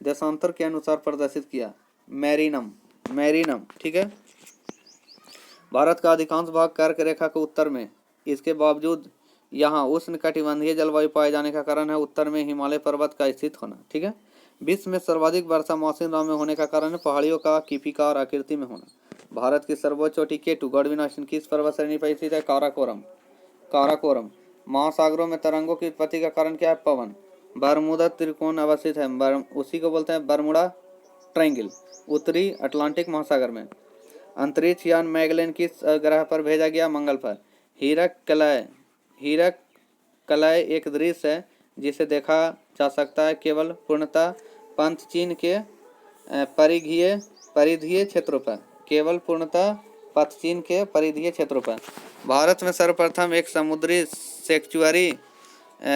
देशांतर के अनुसार प्रदर्शित किया? मैरिनम। ठीक है। भारत का अधिकांश भाग कर्क रेखा के उत्तर में, इसके बावजूद यहाँ उष्णकटिबंधीय जलवायु पाए जाने का कारण है उत्तर में हिमालय पर्वत का स्थित होना। ठीक है। विश्व में सर्वाधिक वर्षा मौसम में होने का कारण है पहाड़ियों का कीपीकार आकृति में होना। भारत की सर्वोच्च चोटी केटू गढ़विनाशन किस पर्वत श्रेणी पर स्थित है? काराकोरम। महासागरों में तरंगों की उत्पत्ति का कारण क्या है? पवन। बरमूदा त्रिकोण अवस्थित है, उसी को बोलते हैं बरमूडा ट्रायंगल, उत्तरी अटलांटिक महासागर में। अंतरिक्ष यान मैगेलन किस ग्रह पर भेजा गया? मंगल पर। हीरक कलय एक दृश्य है जिसे देखा जा सकता है केवल पूर्णतः पंथ चीन के परिधीय क्षेत्रों पर, केवल पूर्णतः पथ चीन के परिधीय क्षेत्रों पर। भारत में सर्वप्रथम एक समुद्री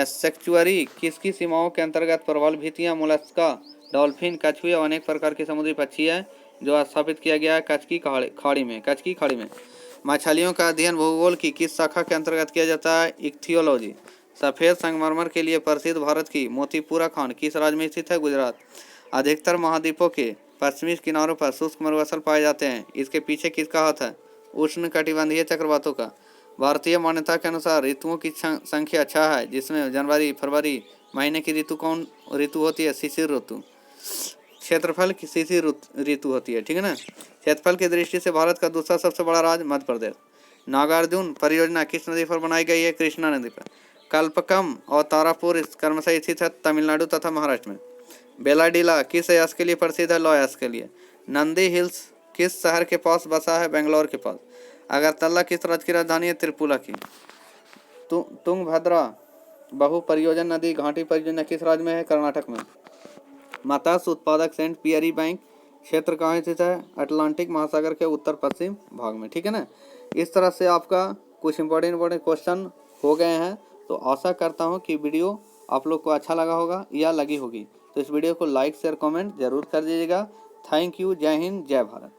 सेक्चुअरी किसकी सीमाओं के अंतर्गत प्रबल भित्तियां, मोलस्का, डॉल्फिन, कछुए और अनेक प्रकार के समुद्री पक्षी है जो स्थापित किया गया है कच्छ की खाड़ी में। मछलियों का अध्ययन भूगोल की किस शाखा के अंतर्गत किया जाता है? इक्थियोलॉजी। सफेद संगमरमर के लिए प्रसिद्ध भारत की मोतीपुरा खान किस राज्य में स्थित है? गुजरात। अधिकतर महाद्वीपों के पश्चिमी किनारों पर शुष्क मरुस्थल पाए जाते हैं, इसके पीछे किसका हाथ है? उष्णकटिबंधीय चक्रवातों का। भारतीय मान्यता के अनुसार ऋतुओं की संख्या 6 है, जिसमें जनवरी फरवरी महीने की कौन ऋतु होती है? शिशिर ऋतु। क्षेत्रफल की शिशिर ऋतु होती है। ठीक है ना। क्षेत्रफल की दृष्टि से भारत का दूसरा सबसे बड़ा राज्य मध्य प्रदेश। नागार्जुन परियोजना किस नदी पर बनाई गई है? कृष्णा नदी पर। कल्पकम और तारापुर क्रमशः स्थित है तमिलनाडु तथा महाराष्ट्र में। बेलाडीला किस अयस्क के लिए प्रसिद्ध है? लौह अयस्क के लिए। नंदी हिल्स किस शहर के पास बसा है? बेंगलोर के पास। अगरतला किस राज्य की राजधानी है? त्रिपुरा की। तुंगभद्रा बहु परियोजना नदी घाटी परियोजना किस राज्य में है? कर्नाटक में। मत्स्य उत्पादक सेंट पियरी बैंक क्षेत्र कहाँ स्थित है? अटलांटिक महासागर के उत्तर पश्चिम भाग में। ठीक है ना। इस तरह से आपका कुछ इंपॉर्टेंट क्वेश्चन हो गए हैं। तो आशा करता हूँ कि वीडियो आप लोग को अच्छा लगा होगा या लगी होगी। तो इस वीडियो को लाइक शेयर कमेंट जरूर कर दीजिएगा। Thank you. जय हिंद, जय भारत।